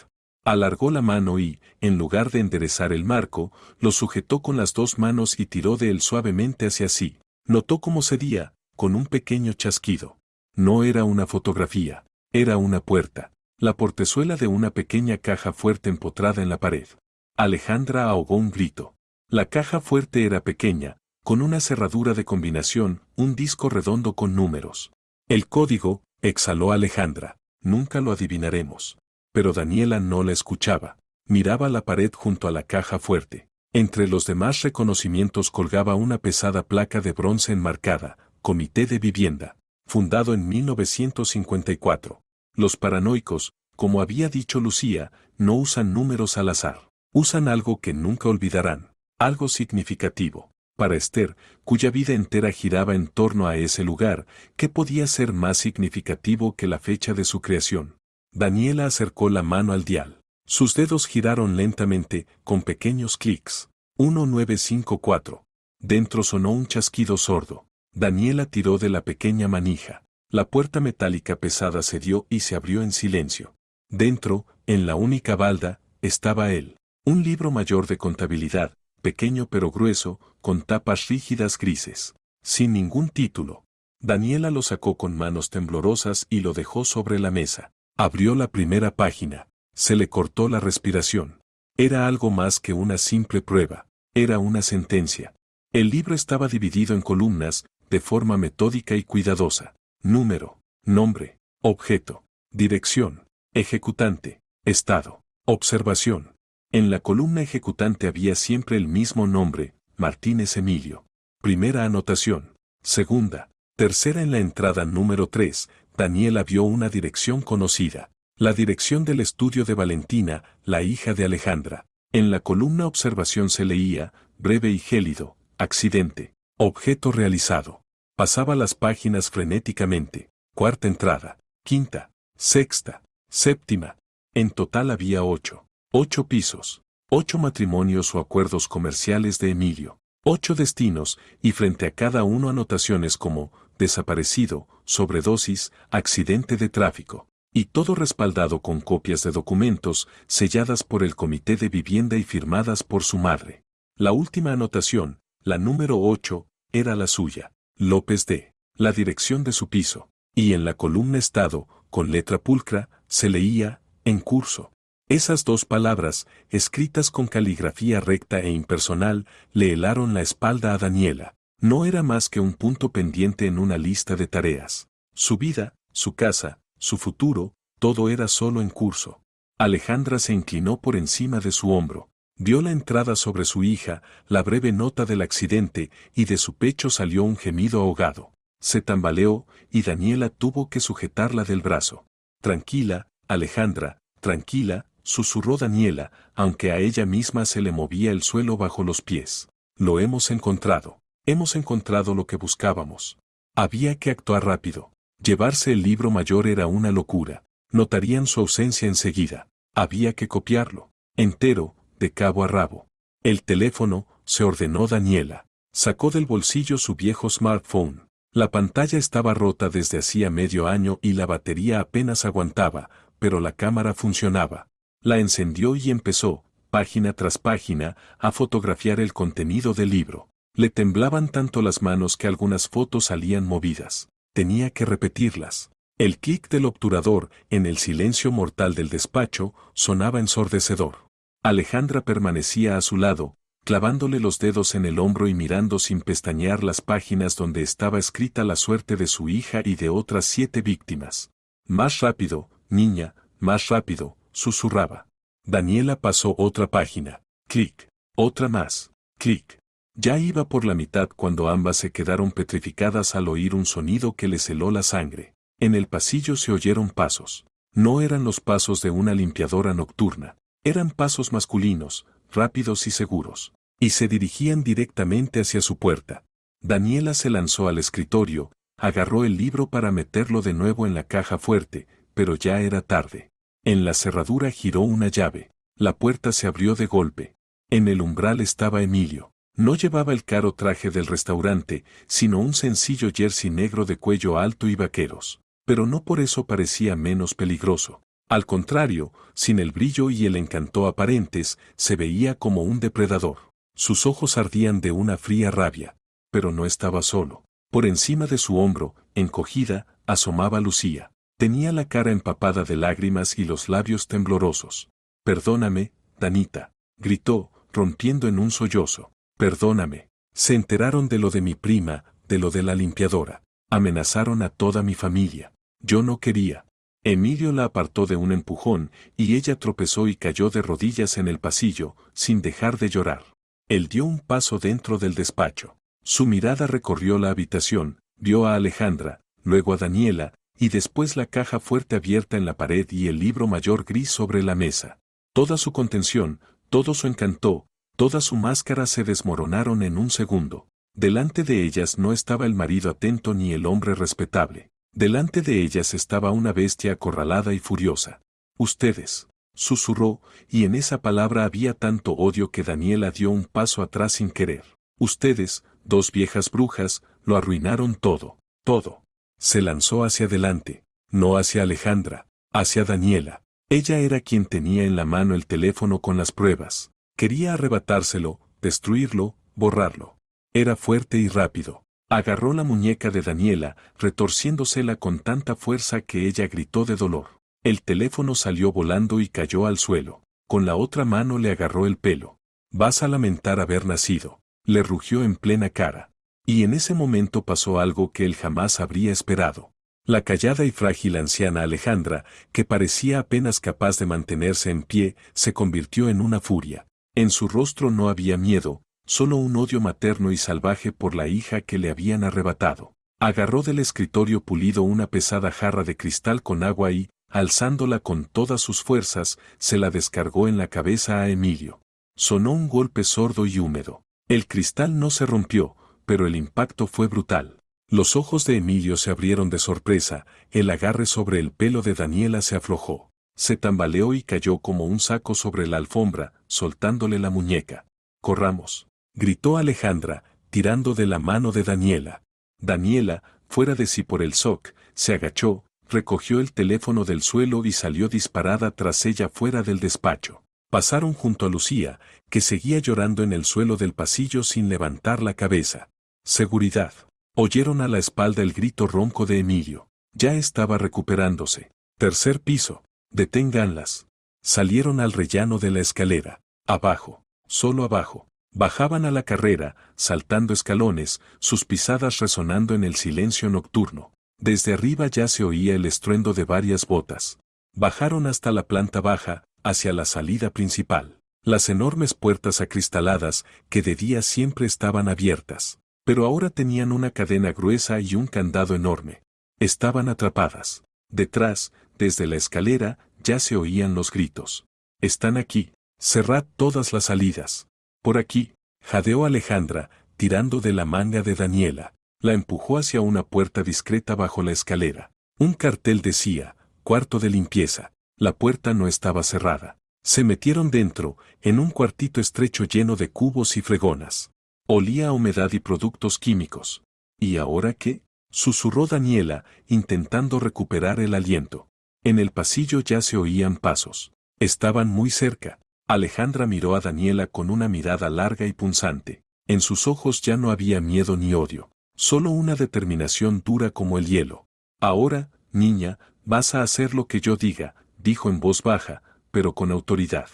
Alargó la mano y, en lugar de enderezar el marco, lo sujetó con las dos manos y tiró de él suavemente hacia sí. Notó cómo cedía, con un pequeño chasquido. No era una fotografía, era una puerta. La portezuela de una pequeña caja fuerte empotrada en la pared. Alejandra ahogó un grito. La caja fuerte era pequeña, con una cerradura de combinación, un disco redondo con números. El código, exhaló Alejandra, nunca lo adivinaremos. Pero Daniela no la escuchaba. Miraba la pared junto a la caja fuerte. Entre los demás reconocimientos colgaba una pesada placa de bronce enmarcada, Comité de Vivienda, fundado en 1954. Los paranoicos, como había dicho Lucía, no usan números al azar. Usan algo que nunca olvidarán, algo significativo. Para Esther, cuya vida entera giraba en torno a ese lugar, ¿qué podía ser más significativo que la fecha de su creación? Daniela acercó la mano al dial. Sus dedos giraron lentamente, con pequeños clics. 1954. Dentro sonó un chasquido sordo. Daniela tiró de la pequeña manija. La puerta metálica pesada cedió y se abrió en silencio. Dentro, en la única balda, estaba él. Un libro mayor de contabilidad, pequeño pero grueso, con tapas rígidas grises. Sin ningún título. Daniela lo sacó con manos temblorosas y lo dejó sobre la mesa. Abrió la primera página. Se le cortó la respiración. Era algo más que una simple prueba. Era una sentencia. El libro estaba dividido en columnas, de forma metódica y cuidadosa. Número, nombre, objeto, dirección, ejecutante, estado, observación. En la columna ejecutante había siempre el mismo nombre, Martínez Emilio. Primera anotación. Segunda, tercera en la entrada número 3, Daniela vio una dirección conocida. La dirección del estudio de Valentina, la hija de Alejandra. En la columna observación se leía, breve y gélido, accidente, objeto realizado. Pasaba las páginas frenéticamente. Cuarta entrada, quinta, sexta, séptima. En total había 8. 8 pisos. 8 matrimonios o acuerdos comerciales de Emilio. 8 destinos, y frente a cada uno anotaciones como, desaparecido, sobredosis, accidente de tráfico. Y todo respaldado con copias de documentos, selladas por el Comité de Vivienda y firmadas por su madre. La última anotación, la número 8, era la suya. López D. La dirección de su piso. Y en la columna Estado, con letra pulcra, se leía, en curso. Esas dos palabras, escritas con caligrafía recta e impersonal, le helaron la espalda a Daniela. No era más que un punto pendiente en una lista de tareas. Su vida, su casa, su futuro, todo era solo en curso. Alejandra se inclinó por encima de su hombro. Vio la entrada sobre su hija, la breve nota del accidente, y de su pecho salió un gemido ahogado. Se tambaleó, y Daniela tuvo que sujetarla del brazo. Tranquila, Alejandra, tranquila, susurró Daniela, aunque a ella misma se le movía el suelo bajo los pies. Lo hemos encontrado. Hemos encontrado lo que buscábamos. Había que actuar rápido. Llevarse el libro mayor era una locura. Notarían su ausencia enseguida. Había que copiarlo. Entero, de cabo a rabo. El teléfono, se ordenó Daniela. Sacó del bolsillo su viejo smartphone. La pantalla estaba rota desde hacía medio año y la batería apenas aguantaba, pero la cámara funcionaba. La encendió y empezó, página tras página, a fotografiar el contenido del libro. Le temblaban tanto las manos que algunas fotos salían movidas. Tenía que repetirlas. El clic del obturador, en el silencio mortal del despacho, sonaba ensordecedor. Alejandra permanecía a su lado, clavándole los dedos en el hombro y mirando sin pestañear las páginas donde estaba escrita la suerte de su hija y de otras 7 víctimas. Más rápido, niña, más rápido, susurraba. Daniela pasó otra página. Clic. Otra más. Clic. Ya iba por la mitad cuando ambas se quedaron petrificadas al oír un sonido que les heló la sangre. En el pasillo se oyeron pasos. No eran los pasos de una limpiadora nocturna. Eran pasos masculinos, rápidos y seguros. Y se dirigían directamente hacia su puerta. Daniela se lanzó al escritorio, agarró el libro para meterlo de nuevo en la caja fuerte, pero ya era tarde. En la cerradura giró una llave. La puerta se abrió de golpe. En el umbral estaba Emilio. No llevaba el caro traje del restaurante, sino un sencillo jersey negro de cuello alto y vaqueros. Pero no por eso parecía menos peligroso. Al contrario, sin el brillo y el encanto aparentes, se veía como un depredador. Sus ojos ardían de una fría rabia. Pero no estaba solo. Por encima de su hombro, encogida, asomaba Lucía. Tenía la cara empapada de lágrimas y los labios temblorosos. «Perdóname, Danita», gritó, rompiendo en un sollozo. «Perdóname». Se enteraron de lo de mi prima, de lo de la limpiadora. Amenazaron a toda mi familia. Yo no quería. Emilio la apartó de un empujón, y ella tropezó y cayó de rodillas en el pasillo, sin dejar de llorar. Él dio un paso dentro del despacho. Su mirada recorrió la habitación, vio a Alejandra, luego a Daniela, y después la caja fuerte abierta en la pared y el libro mayor gris sobre la mesa. Toda su contención, todo su encanto, Toda su máscara se desmoronaron en un segundo. Delante de ellas no estaba el marido atento ni el hombre respetable. Delante de ellas estaba una bestia acorralada y furiosa. Ustedes, susurró, y en esa palabra había tanto odio que Daniela dio un paso atrás sin querer. Ustedes, dos viejas brujas, lo arruinaron todo, todo. Se lanzó hacia adelante, no hacia Alejandra, hacia Daniela. Ella era quien tenía en la mano el teléfono con las pruebas. Quería arrebatárselo, destruirlo, borrarlo. Era fuerte y rápido. Agarró la muñeca de Daniela, retorciéndosela con tanta fuerza que ella gritó de dolor. El teléfono salió volando y cayó al suelo. Con la otra mano le agarró el pelo. «Vas a lamentar haber nacido», le rugió en plena cara. Y en ese momento pasó algo que él jamás habría esperado. La callada y frágil anciana Alejandra, que parecía apenas capaz de mantenerse en pie, se convirtió en una furia. En su rostro no había miedo, solo un odio materno y salvaje por la hija que le habían arrebatado. Agarró del escritorio pulido una pesada jarra de cristal con agua y, alzándola con todas sus fuerzas, se la descargó en la cabeza a Emilio. Sonó un golpe sordo y húmedo. El cristal no se rompió, pero el impacto fue brutal. Los ojos de Emilio se abrieron de sorpresa, el agarre sobre el pelo de Daniela se aflojó. Se tambaleó y cayó como un saco sobre la alfombra, soltándole la muñeca. «Corramos», gritó Alejandra, tirando de la mano de Daniela. Daniela, fuera de sí por el shock, se agachó, recogió el teléfono del suelo y salió disparada tras ella fuera del despacho. Pasaron junto a Lucía, que seguía llorando en el suelo del pasillo sin levantar la cabeza. «Seguridad». Oyeron a la espalda el grito ronco de Emilio. Ya estaba recuperándose. «Tercer piso. Deténganlas». Salieron al rellano de la escalera. Abajo, solo abajo. Bajaban a la carrera, saltando escalones, sus pisadas resonando en el silencio nocturno. Desde arriba ya se oía el estruendo de varias botas. Bajaron hasta la planta baja, hacia la salida principal. Las enormes puertas acristaladas, que de día siempre estaban abiertas, pero ahora tenían una cadena gruesa y un candado enorme. Estaban atrapadas. Detrás, desde la escalera, ya se oían los gritos. «Están aquí. Cerrad todas las salidas». «Por aquí», jadeó Alejandra, tirando de la manga de Daniela. La empujó hacia una puerta discreta bajo la escalera. Un cartel decía, «Cuarto de limpieza». La puerta no estaba cerrada. Se metieron dentro, en un cuartito estrecho lleno de cubos y fregonas. Olía a humedad y productos químicos. «¿Y ahora qué?», susurró Daniela, intentando recuperar el aliento. En el pasillo ya se oían pasos. Estaban muy cerca. Alejandra miró a Daniela con una mirada larga y punzante. En sus ojos ya no había miedo ni odio, solo una determinación dura como el hielo. «Ahora, niña, vas a hacer lo que yo diga», dijo en voz baja, pero con autoridad.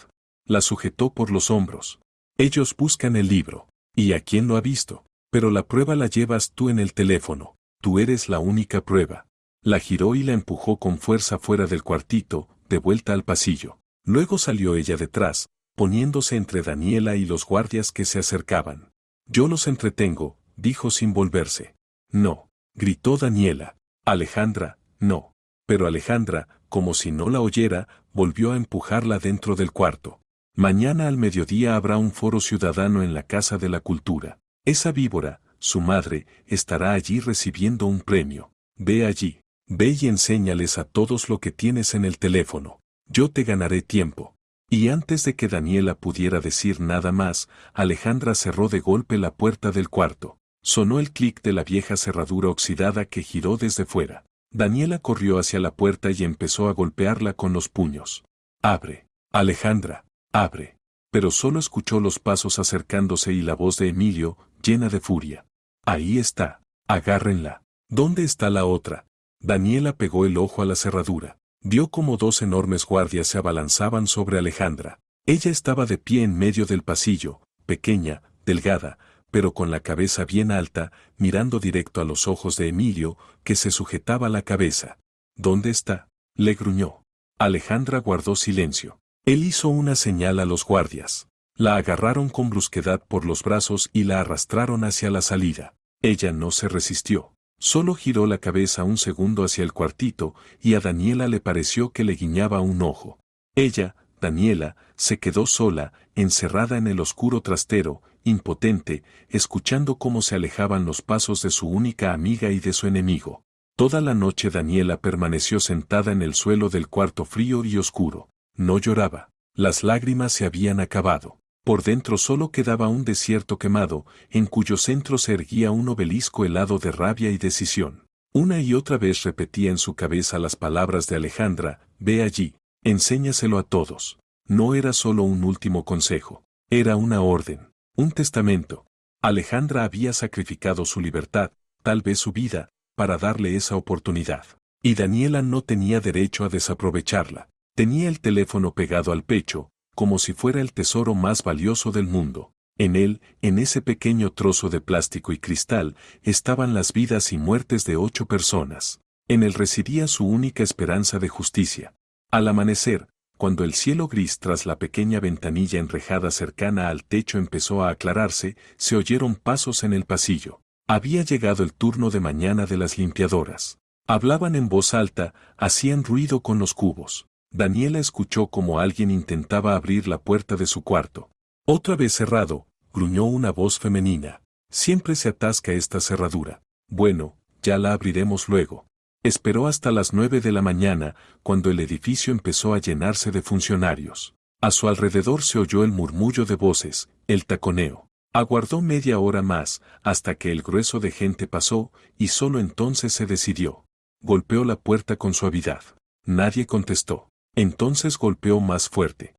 La sujetó por los hombros. «Ellos buscan el libro. ¿Y a quién lo ha visto? Pero la prueba la llevas tú en el teléfono. Tú eres la única prueba». La giró y la empujó con fuerza fuera del cuartito, de vuelta al pasillo. Luego salió ella detrás, poniéndose entre Daniela y los guardias que se acercaban. «Yo los entretengo», dijo sin volverse. «No», gritó Daniela. «Alejandra, no». Pero Alejandra, como si no la oyera, volvió a empujarla dentro del cuarto. «Mañana al mediodía habrá un foro ciudadano en la Casa de la Cultura. Esa víbora, su madre, estará allí recibiendo un premio. Ve allí, ve y enséñales a todos lo que tienes en el teléfono. Yo te ganaré tiempo». Y antes de que Daniela pudiera decir nada más, Alejandra cerró de golpe la puerta del cuarto. Sonó el clic de la vieja cerradura oxidada que giró desde fuera. Daniela corrió hacia la puerta y empezó a golpearla con los puños. «Abre, Alejandra, abre». Pero solo escuchó los pasos acercándose y la voz de Emilio, llena de furia. «Ahí está, agárrenla». «¿Dónde está la otra?». Daniela pegó el ojo a la cerradura. Vio como dos enormes guardias se abalanzaban sobre Alejandra. Ella estaba de pie en medio del pasillo, pequeña, delgada, pero con la cabeza bien alta, mirando directo a los ojos de Emilio, que se sujetaba la cabeza. «¿Dónde está?», le gruñó. Alejandra guardó silencio. Él hizo una señal a los guardias. La agarraron con brusquedad por los brazos y la arrastraron hacia la salida. Ella no se resistió. Solo giró la cabeza un segundo hacia el cuartito y a Daniela le pareció que le guiñaba un ojo. Ella, Daniela se quedó sola, encerrada en el oscuro trastero, impotente, escuchando cómo se alejaban los pasos de su única amiga y de su enemigo. Toda la noche Daniela permaneció sentada en el suelo del cuarto frío y oscuro. No lloraba. Las lágrimas se habían acabado. Por dentro solo quedaba un desierto quemado, en cuyo centro se erguía un obelisco helado de rabia y decisión. Una y otra vez repetía en su cabeza las palabras de Alejandra: ve allí, enséñaselo a todos. No era solo un último consejo, era una orden, un testamento. Alejandra había sacrificado su libertad, tal vez su vida, para darle esa oportunidad. Y Daniela no tenía derecho a desaprovecharla. Tenía el teléfono pegado al pecho, como si fuera el tesoro más valioso del mundo. En él, en ese pequeño trozo de plástico y cristal, estaban las vidas y muertes de 8 personas. En él residía su única esperanza de justicia. Al amanecer, cuando el cielo gris tras la pequeña ventanilla enrejada cercana al techo empezó a aclararse, se oyeron pasos en el pasillo. Había llegado el turno de mañana de las limpiadoras. Hablaban en voz alta, hacían ruido con los cubos. Daniela escuchó como alguien intentaba abrir la puerta de su cuarto. Otra vez cerrado, gruñó una voz femenina. Siempre se atasca esta cerradura. Bueno, ya la abriremos luego. Esperó hasta las 9 de la mañana, cuando el edificio empezó a llenarse de funcionarios. A su alrededor se oyó el murmullo de voces, el taconeo. Aguardó media hora más, hasta que el grueso de gente pasó, y solo entonces se decidió. Golpeó la puerta con suavidad. Nadie contestó. Entonces golpeó más fuerte.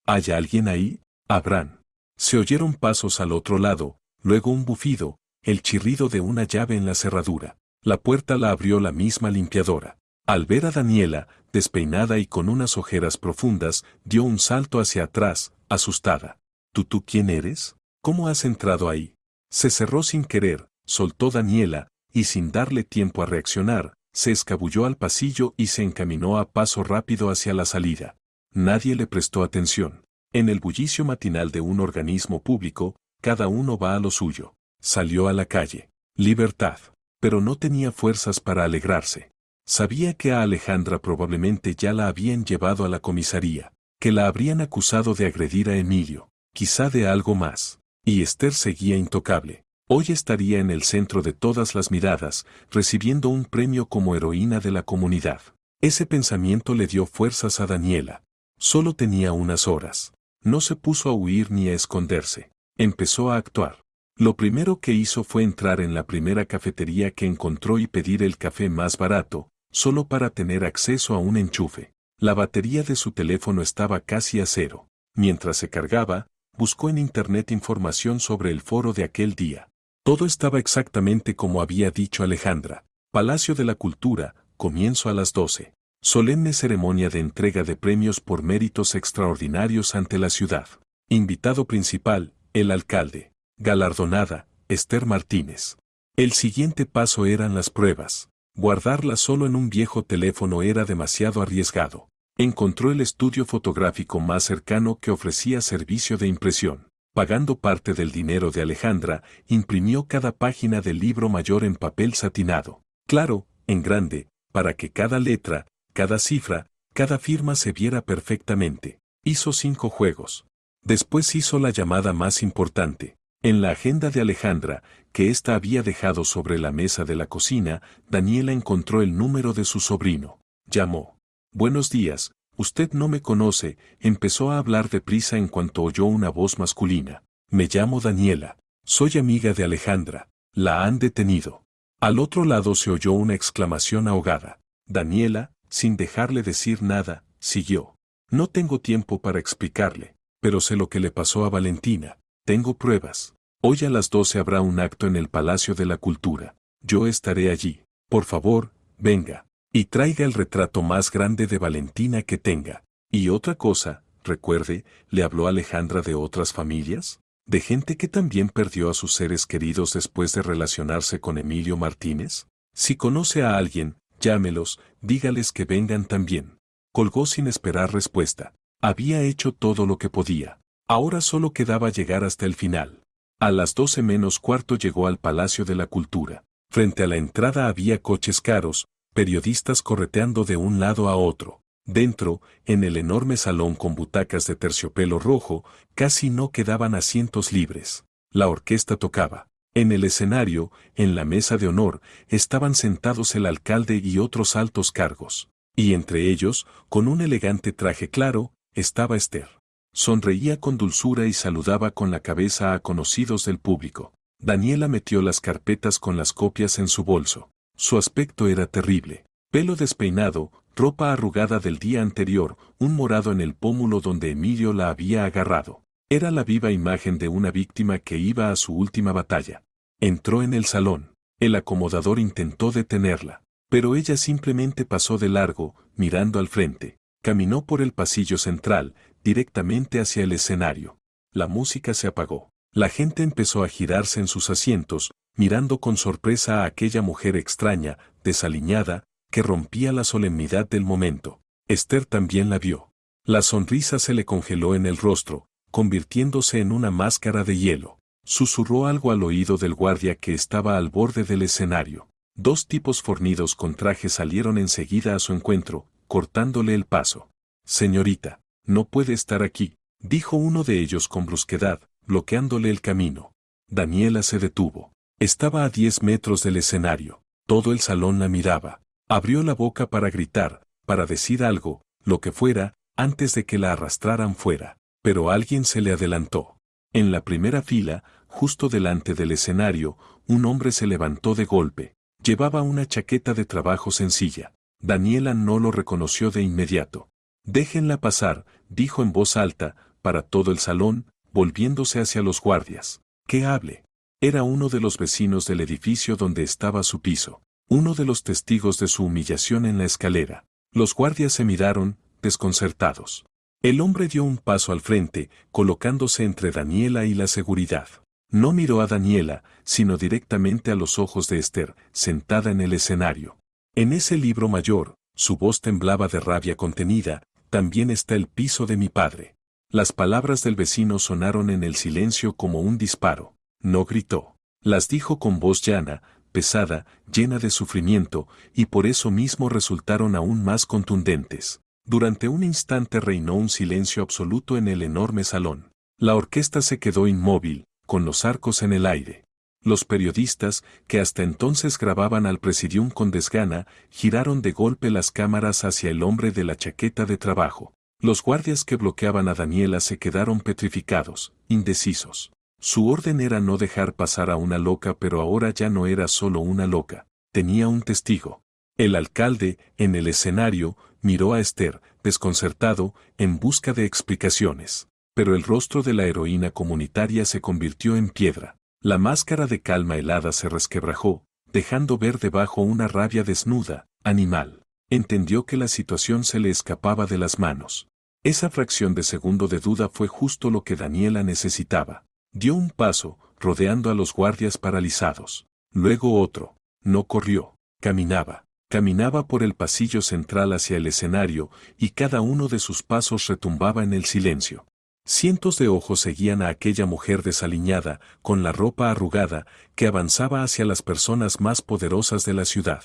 ¿Hay alguien ahí? Abraham. Se oyeron pasos al otro lado, luego un bufido, el chirrido de una llave en la cerradura. La puerta la abrió la misma limpiadora. Al ver a Daniela, despeinada y con unas ojeras profundas, dio un salto hacia atrás, asustada. ¿Tú quién eres? ¿Cómo has entrado ahí? Se cerró sin querer, soltó Daniela, y sin darle tiempo a reaccionar, se escabulló al pasillo y se encaminó a paso rápido hacia la salida. Nadie le prestó atención. En el bullicio matinal de un organismo público, cada uno va a lo suyo. Salió a la calle. Libertad. Pero no tenía fuerzas para alegrarse. Sabía que a Alejandra probablemente ya la habían llevado a la comisaría, que la habrían acusado de agredir a Emilio, quizá de algo más. Y Esther seguía intocable. Hoy estaría en el centro de todas las miradas, recibiendo un premio como heroína de la comunidad. Ese pensamiento le dio fuerzas a Daniela. Solo tenía unas horas. No se puso a huir ni a esconderse. Empezó a actuar. Lo primero que hizo fue entrar en la primera cafetería que encontró y pedir el café más barato, solo para tener acceso a un enchufe. La batería de su teléfono estaba casi a cero. Mientras se cargaba, buscó en internet información sobre el foro de aquel día. Todo estaba exactamente como había dicho Alejandra. Palacio de la Cultura, comienzo a las 12. Solemne ceremonia de entrega de premios por méritos extraordinarios ante la ciudad. Invitado principal, el alcalde. Galardonada, Esther Martínez. El siguiente paso eran las pruebas. Guardarlas solo en un viejo teléfono era demasiado arriesgado. Encontró el estudio fotográfico más cercano que ofrecía servicio de impresión. Pagando parte del dinero de Alejandra, imprimió cada página del libro mayor en papel satinado. Claro, en grande, para que cada letra, cada cifra, cada firma se viera perfectamente. Hizo 5 juegos. Después hizo la llamada más importante. En la agenda de Alejandra, que ésta había dejado sobre la mesa de la cocina, Daniela encontró el número de su sobrino. Llamó. Buenos días, usted no me conoce, empezó a hablar deprisa en cuanto oyó una voz masculina. Me llamo Daniela. Soy amiga de Alejandra. La han detenido. Al otro lado se oyó una exclamación ahogada. Daniela, sin dejarle decir nada, siguió. No tengo tiempo para explicarle, pero sé lo que le pasó a Valentina. Tengo pruebas. Hoy a las 12 habrá un acto en el Palacio de la Cultura. Yo estaré allí. Por favor, venga. Y traiga el retrato más grande de Valentina que tenga. Y otra cosa, recuerde, ¿le habló Alejandra de otras familias? ¿De gente que también perdió a sus seres queridos después de relacionarse con Emilio Martínez? Si conoce a alguien, llámelos, dígales que vengan también. Colgó sin esperar respuesta. Había hecho todo lo que podía. Ahora solo quedaba llegar hasta el final. A las 12 menos cuarto llegó al Palacio de la Cultura. Frente a la entrada había coches caros, periodistas correteando de un lado a otro. Dentro, en el enorme salón con butacas de terciopelo rojo, casi no quedaban asientos libres. La orquesta tocaba. En el escenario, en la mesa de honor, estaban sentados el alcalde y otros altos cargos. Y entre ellos, con un elegante traje claro, estaba Esther. Sonreía con dulzura y saludaba con la cabeza a conocidos del público. Daniela metió las carpetas con las copias en su bolso. Su aspecto era terrible. Pelo despeinado, ropa arrugada del día anterior, un morado en el pómulo donde Emilio la había agarrado. Era la viva imagen de una víctima que iba a su última batalla. Entró en el salón. El acomodador intentó detenerla, pero ella simplemente pasó de largo, mirando al frente. Caminó por el pasillo central, directamente hacia el escenario. La música se apagó. La gente empezó a girarse en sus asientos, mirando con sorpresa a aquella mujer extraña, desaliñada, que rompía la solemnidad del momento. Esther también la vio. La sonrisa se le congeló en el rostro, convirtiéndose en una máscara de hielo. Susurró algo al oído del guardia que estaba al borde del escenario. Dos tipos fornidos con traje salieron enseguida a su encuentro, cortándole el paso. «Señorita, no puede estar aquí», dijo uno de ellos con brusquedad, bloqueándole el camino. Daniela se detuvo. Estaba a 10 metros del escenario. Todo el salón la miraba. Abrió la boca para gritar, para decir algo, lo que fuera, antes de que la arrastraran fuera. Pero alguien se le adelantó. En la primera fila, justo delante del escenario, un hombre se levantó de golpe. Llevaba una chaqueta de trabajo sencilla. Daniela no lo reconoció de inmediato. «Déjenla pasar», dijo en voz alta, para todo el salón, volviéndose hacia los guardias. «Que hable». Era uno de los vecinos del edificio donde estaba su piso. Uno de los testigos de su humillación en la escalera. Los guardias se miraron, desconcertados. El hombre dio un paso al frente, colocándose entre Daniela y la seguridad. No miró a Daniela, sino directamente a los ojos de Esther, sentada en el escenario. En ese libro mayor, su voz temblaba de rabia contenida, «También está el piso de mi padre». Las palabras del vecino sonaron en el silencio como un disparo. No gritó. Las dijo con voz llana, pesada, llena de sufrimiento, y por eso mismo resultaron aún más contundentes. Durante un instante reinó un silencio absoluto en el enorme salón. La orquesta se quedó inmóvil, con los arcos en el aire. Los periodistas, que hasta entonces grababan al presidium con desgana, giraron de golpe las cámaras hacia el hombre de la chaqueta de trabajo. Los guardias que bloqueaban a Daniela se quedaron petrificados, indecisos. Su orden era no dejar pasar a una loca, pero ahora ya no era solo una loca. Tenía un testigo. El alcalde, en el escenario, miró a Esther, desconcertado, en busca de explicaciones. Pero el rostro de la heroína comunitaria se convirtió en piedra. La máscara de calma helada se resquebrajó, dejando ver debajo una rabia desnuda, animal. Entendió que la situación se le escapaba de las manos. Esa fracción de segundo de duda fue justo lo que Daniela necesitaba. Dio un paso, rodeando a los guardias paralizados. Luego otro. No corrió, caminaba. Caminaba por el pasillo central hacia el escenario, y cada uno de sus pasos retumbaba en el silencio. Cientos de ojos seguían a aquella mujer desaliñada, con la ropa arrugada, que avanzaba hacia las personas más poderosas de la ciudad.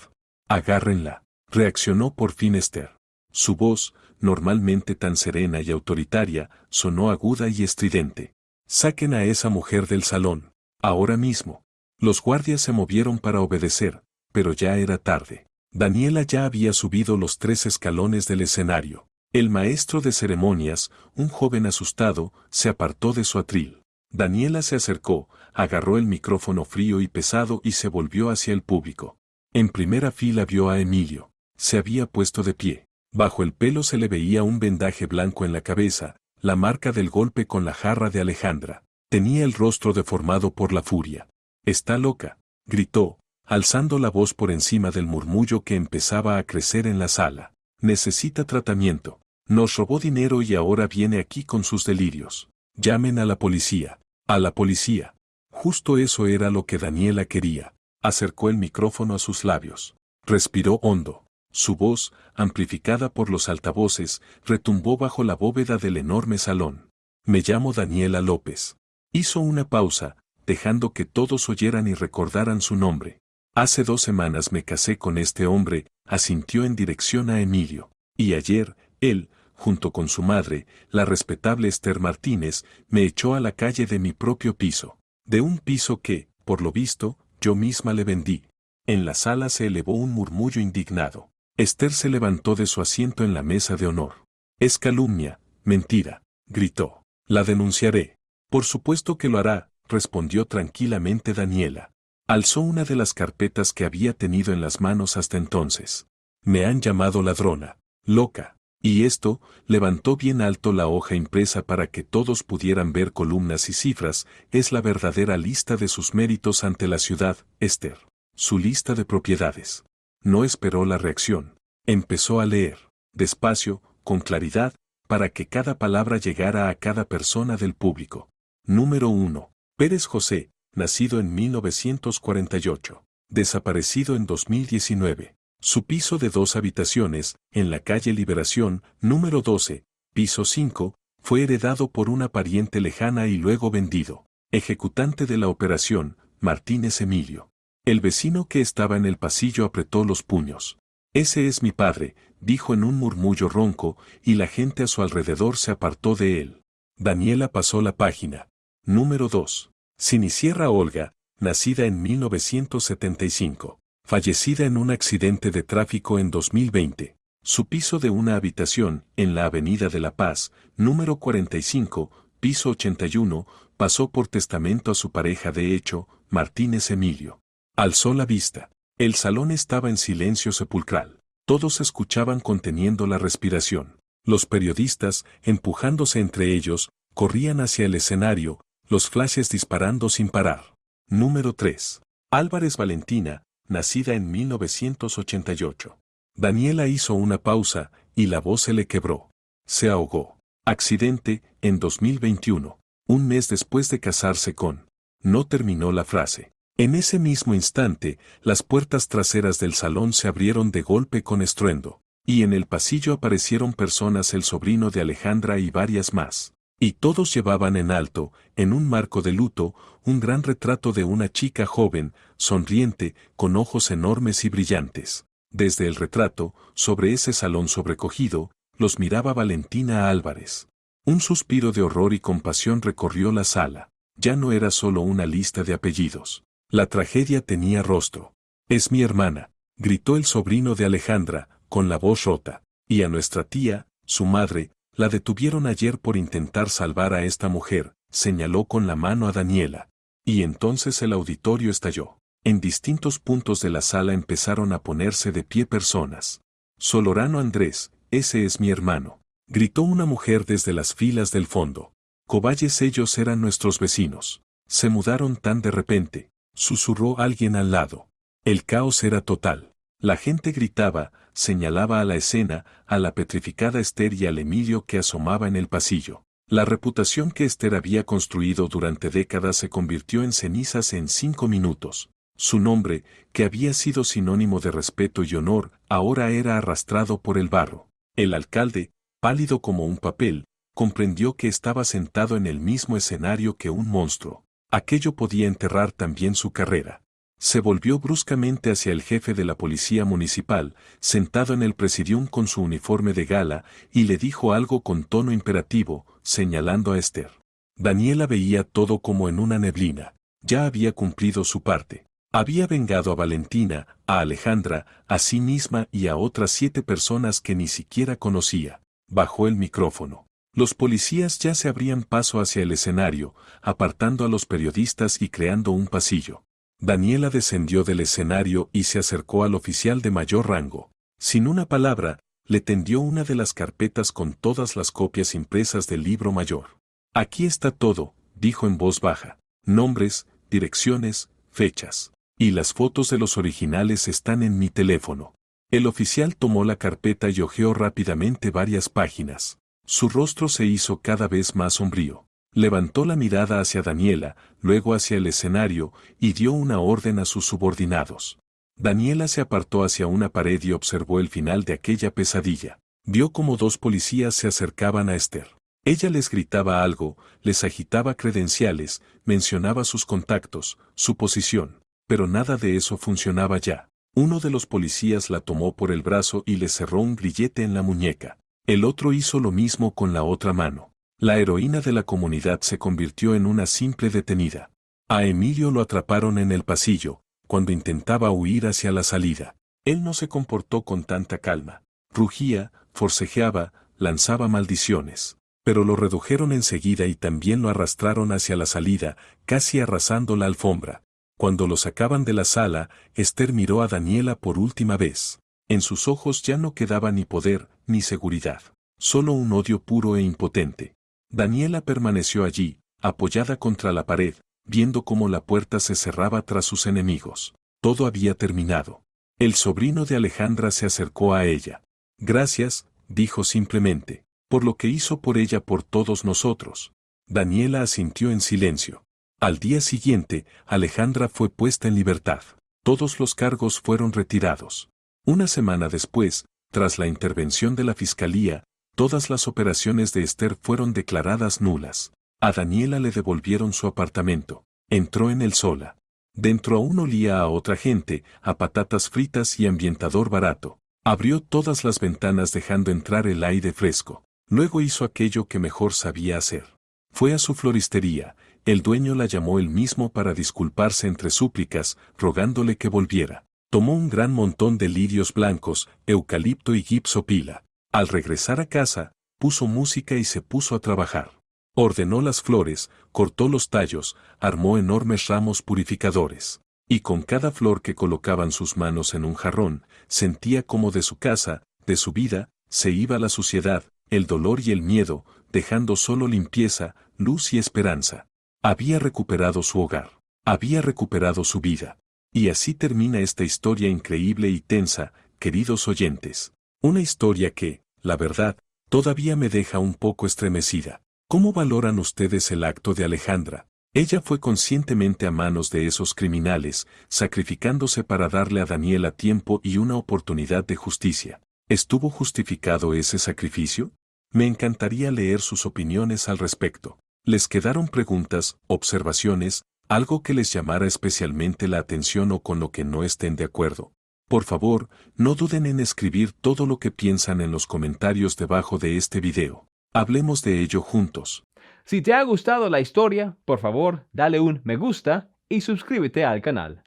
«Agárrenla», reaccionó por fin Esther. Su voz, normalmente tan serena y autoritaria, sonó aguda y estridente. «Saquen a esa mujer del salón, ahora mismo». Los guardias se movieron para obedecer, pero ya era tarde. Daniela ya había subido los 3 escalones del escenario. El maestro de ceremonias, un joven asustado, se apartó de su atril. Daniela se acercó, agarró el micrófono frío y pesado y se volvió hacia el público. En primera fila vio a Emilio. Se había puesto de pie. Bajo el pelo se le veía un vendaje blanco en la cabeza, la marca del golpe con la jarra de Alejandra. Tenía el rostro deformado por la furia. «Está loca», gritó, alzando la voz por encima del murmullo que empezaba a crecer en la sala. «Necesita tratamiento. Nos robó dinero y ahora viene aquí con sus delirios. Llamen a la policía». «A la policía». Justo eso era lo que Daniela quería. Acercó el micrófono a sus labios. Respiró hondo. Su voz, amplificada por los altavoces, retumbó bajo la bóveda del enorme salón. «Me llamo Daniela López». Hizo una pausa, dejando que todos oyeran y recordaran su nombre. «Hace 2 semanas me casé con este hombre», asintió en dirección a Emilio. «Y ayer, Él, junto con su madre, la respetable Esther Martínez, me echó a la calle de mi propio piso. De un piso que, por lo visto, yo misma le vendí. En la sala se elevó un murmullo indignado. Esther se levantó de su asiento en la mesa de honor. Es calumnia, mentira, gritó. La denunciaré. Por supuesto que lo hará, respondió tranquilamente Daniela. Alzó una de las carpetas que había tenido en las manos hasta entonces. Me han llamado ladrona, loca. Y esto, levantó bien alto la hoja impresa para que todos pudieran ver columnas y cifras, es la verdadera lista de sus méritos ante la ciudad, Esther. Su lista de propiedades. No esperó la reacción. Empezó a leer, despacio, con claridad, para que cada palabra llegara a cada persona del público. Número 1. Pérez José, nacido en 1948. Desaparecido en 2019. Su piso de 2 habitaciones, en la calle Liberación, número 12, piso 5, fue heredado por una pariente lejana y luego vendido. Ejecutante de la operación, Martínez Emilio. El vecino que estaba en el pasillo apretó los puños. Ese es mi padre, dijo en un murmullo ronco, y la gente a su alrededor se apartó de él. Daniela pasó la página. Número 2. Sinisierra Olga, nacida en 1975. Fallecida en un accidente de tráfico en 2020. Su piso de una habitación, en la Avenida de la Paz, número 45, piso 81, pasó por testamento a su pareja de hecho, Martínez Emilio. Alzó la vista. El salón estaba en silencio sepulcral. Todos escuchaban conteniendo la respiración. Los periodistas, empujándose entre ellos, corrían hacia el escenario, los flashes disparando sin parar. Número 3. Álvarez Valentina, nacida en 1988. Daniela hizo una pausa, y la voz se le quebró. Se ahogó. Accidente, en 2021, un mes después de casarse con. No terminó la frase. En ese mismo instante, las puertas traseras del salón se abrieron de golpe con estruendo, y en el pasillo aparecieron personas, el sobrino de Alejandra y varias más. Y todos llevaban en alto, en un marco de luto, un gran retrato de una chica joven, sonriente, con ojos enormes y brillantes. Desde el retrato, sobre ese salón sobrecogido, los miraba Valentina Álvarez. Un suspiro de horror y compasión recorrió la sala. Ya no era solo una lista de apellidos. La tragedia tenía rostro. Es mi hermana, gritó el sobrino de Alejandra, con la voz rota. Y a nuestra tía, su madre, la detuvieron ayer por intentar salvar a esta mujer, señaló con la mano a Daniela. Y entonces el auditorio estalló. En distintos puntos de la sala empezaron a ponerse de pie personas. Solorano Andrés, ese es mi hermano, gritó una mujer desde las filas del fondo. Coballes, ellos eran nuestros vecinos. Se mudaron tan de repente, susurró alguien al lado. El caos era total. La gente gritaba, señalaba a la escena, a la petrificada Esther y al Emilio que asomaba en el pasillo. La reputación que Esther había construido durante décadas se convirtió en cenizas en 5 minutos. Su nombre, que había sido sinónimo de respeto y honor, ahora era arrastrado por el barro. El alcalde, pálido como un papel, comprendió que estaba sentado en el mismo escenario que un monstruo. Aquello podía enterrar también su carrera. Se volvió bruscamente hacia el jefe de la policía municipal, sentado en el presidium con su uniforme de gala, y le dijo algo con tono imperativo, señalando a Esther. Daniela veía todo como en una neblina. Ya había cumplido su parte. Había vengado a Valentina, a Alejandra, a sí misma y a otras 7 personas que ni siquiera conocía. Bajó el micrófono. Los policías ya se abrían paso hacia el escenario, apartando a los periodistas y creando un pasillo. Daniela descendió del escenario y se acercó al oficial de mayor rango. Sin una palabra, le tendió una de las carpetas con todas las copias impresas del libro mayor. Aquí está todo, dijo en voz baja. Nombres, direcciones, fechas. Y las fotos de los originales están en mi teléfono. El oficial tomó la carpeta y hojeó rápidamente varias páginas. Su rostro se hizo cada vez más sombrío. Levantó la mirada hacia Daniela, luego hacia el escenario, y dio una orden a sus subordinados. Daniela se apartó hacia una pared y observó el final de aquella pesadilla. Vio como 2 policías se acercaban a Esther. Ella les gritaba algo, les agitaba credenciales, mencionaba sus contactos, su posición, pero nada de eso funcionaba ya. Uno de los policías la tomó por el brazo y le cerró un grillete en la muñeca. El otro hizo lo mismo con la otra mano. La heroína de la comunidad se convirtió en una simple detenida. A Emilio lo atraparon en el pasillo, cuando intentaba huir hacia la salida. Él no se comportó con tanta calma. Rugía, forcejeaba, lanzaba maldiciones. Pero lo redujeron enseguida y también lo arrastraron hacia la salida, casi arrasando la alfombra. Cuando lo sacaban de la sala, Esther miró a Daniela por última vez. En sus ojos ya no quedaba ni poder, ni seguridad. Solo un odio puro e impotente. Daniela permaneció allí, apoyada contra la pared, viendo cómo la puerta se cerraba tras sus enemigos. Todo había terminado. El sobrino de Alejandra se acercó a ella. Gracias, dijo simplemente, por lo que hizo por ella por todos nosotros. Daniela asintió en silencio. Al día siguiente, Alejandra fue puesta en libertad. Todos los cargos fueron retirados. Una semana después, tras la intervención de la fiscalía, todas las operaciones de Esther fueron declaradas nulas. A Daniela le devolvieron su apartamento. Entró en él sola. Dentro aún olía a otra gente, a patatas fritas y ambientador barato. Abrió todas las ventanas dejando entrar el aire fresco. Luego hizo aquello que mejor sabía hacer. Fue a su floristería. El dueño la llamó él mismo para disculparse entre súplicas, rogándole que volviera. Tomó un gran montón de lirios blancos, eucalipto y gipsopila. Al regresar a casa, puso música y se puso a trabajar. Ordenó las flores, cortó los tallos, armó enormes ramos purificadores. Y con cada flor que colocaban sus manos en un jarrón, sentía como de su casa, de su vida, se iba la suciedad, el dolor y el miedo, dejando solo limpieza, luz y esperanza. Había recuperado su hogar. Había recuperado su vida. Y así termina esta historia increíble y tensa, queridos oyentes. Una historia que, la verdad, todavía me deja un poco estremecida. ¿Cómo valoran ustedes el acto de Alejandra? Ella fue conscientemente a manos de esos criminales, sacrificándose para darle a Daniela tiempo y una oportunidad de justicia. ¿Estuvo justificado ese sacrificio? Me encantaría leer sus opiniones al respecto. ¿Les quedaron preguntas, observaciones, algo que les llamara especialmente la atención o con lo que no estén de acuerdo? Por favor, no duden en escribir todo lo que piensan en los comentarios debajo de este video. Hablemos de ello juntos. Si te ha gustado la historia, por favor, dale un me gusta y suscríbete al canal.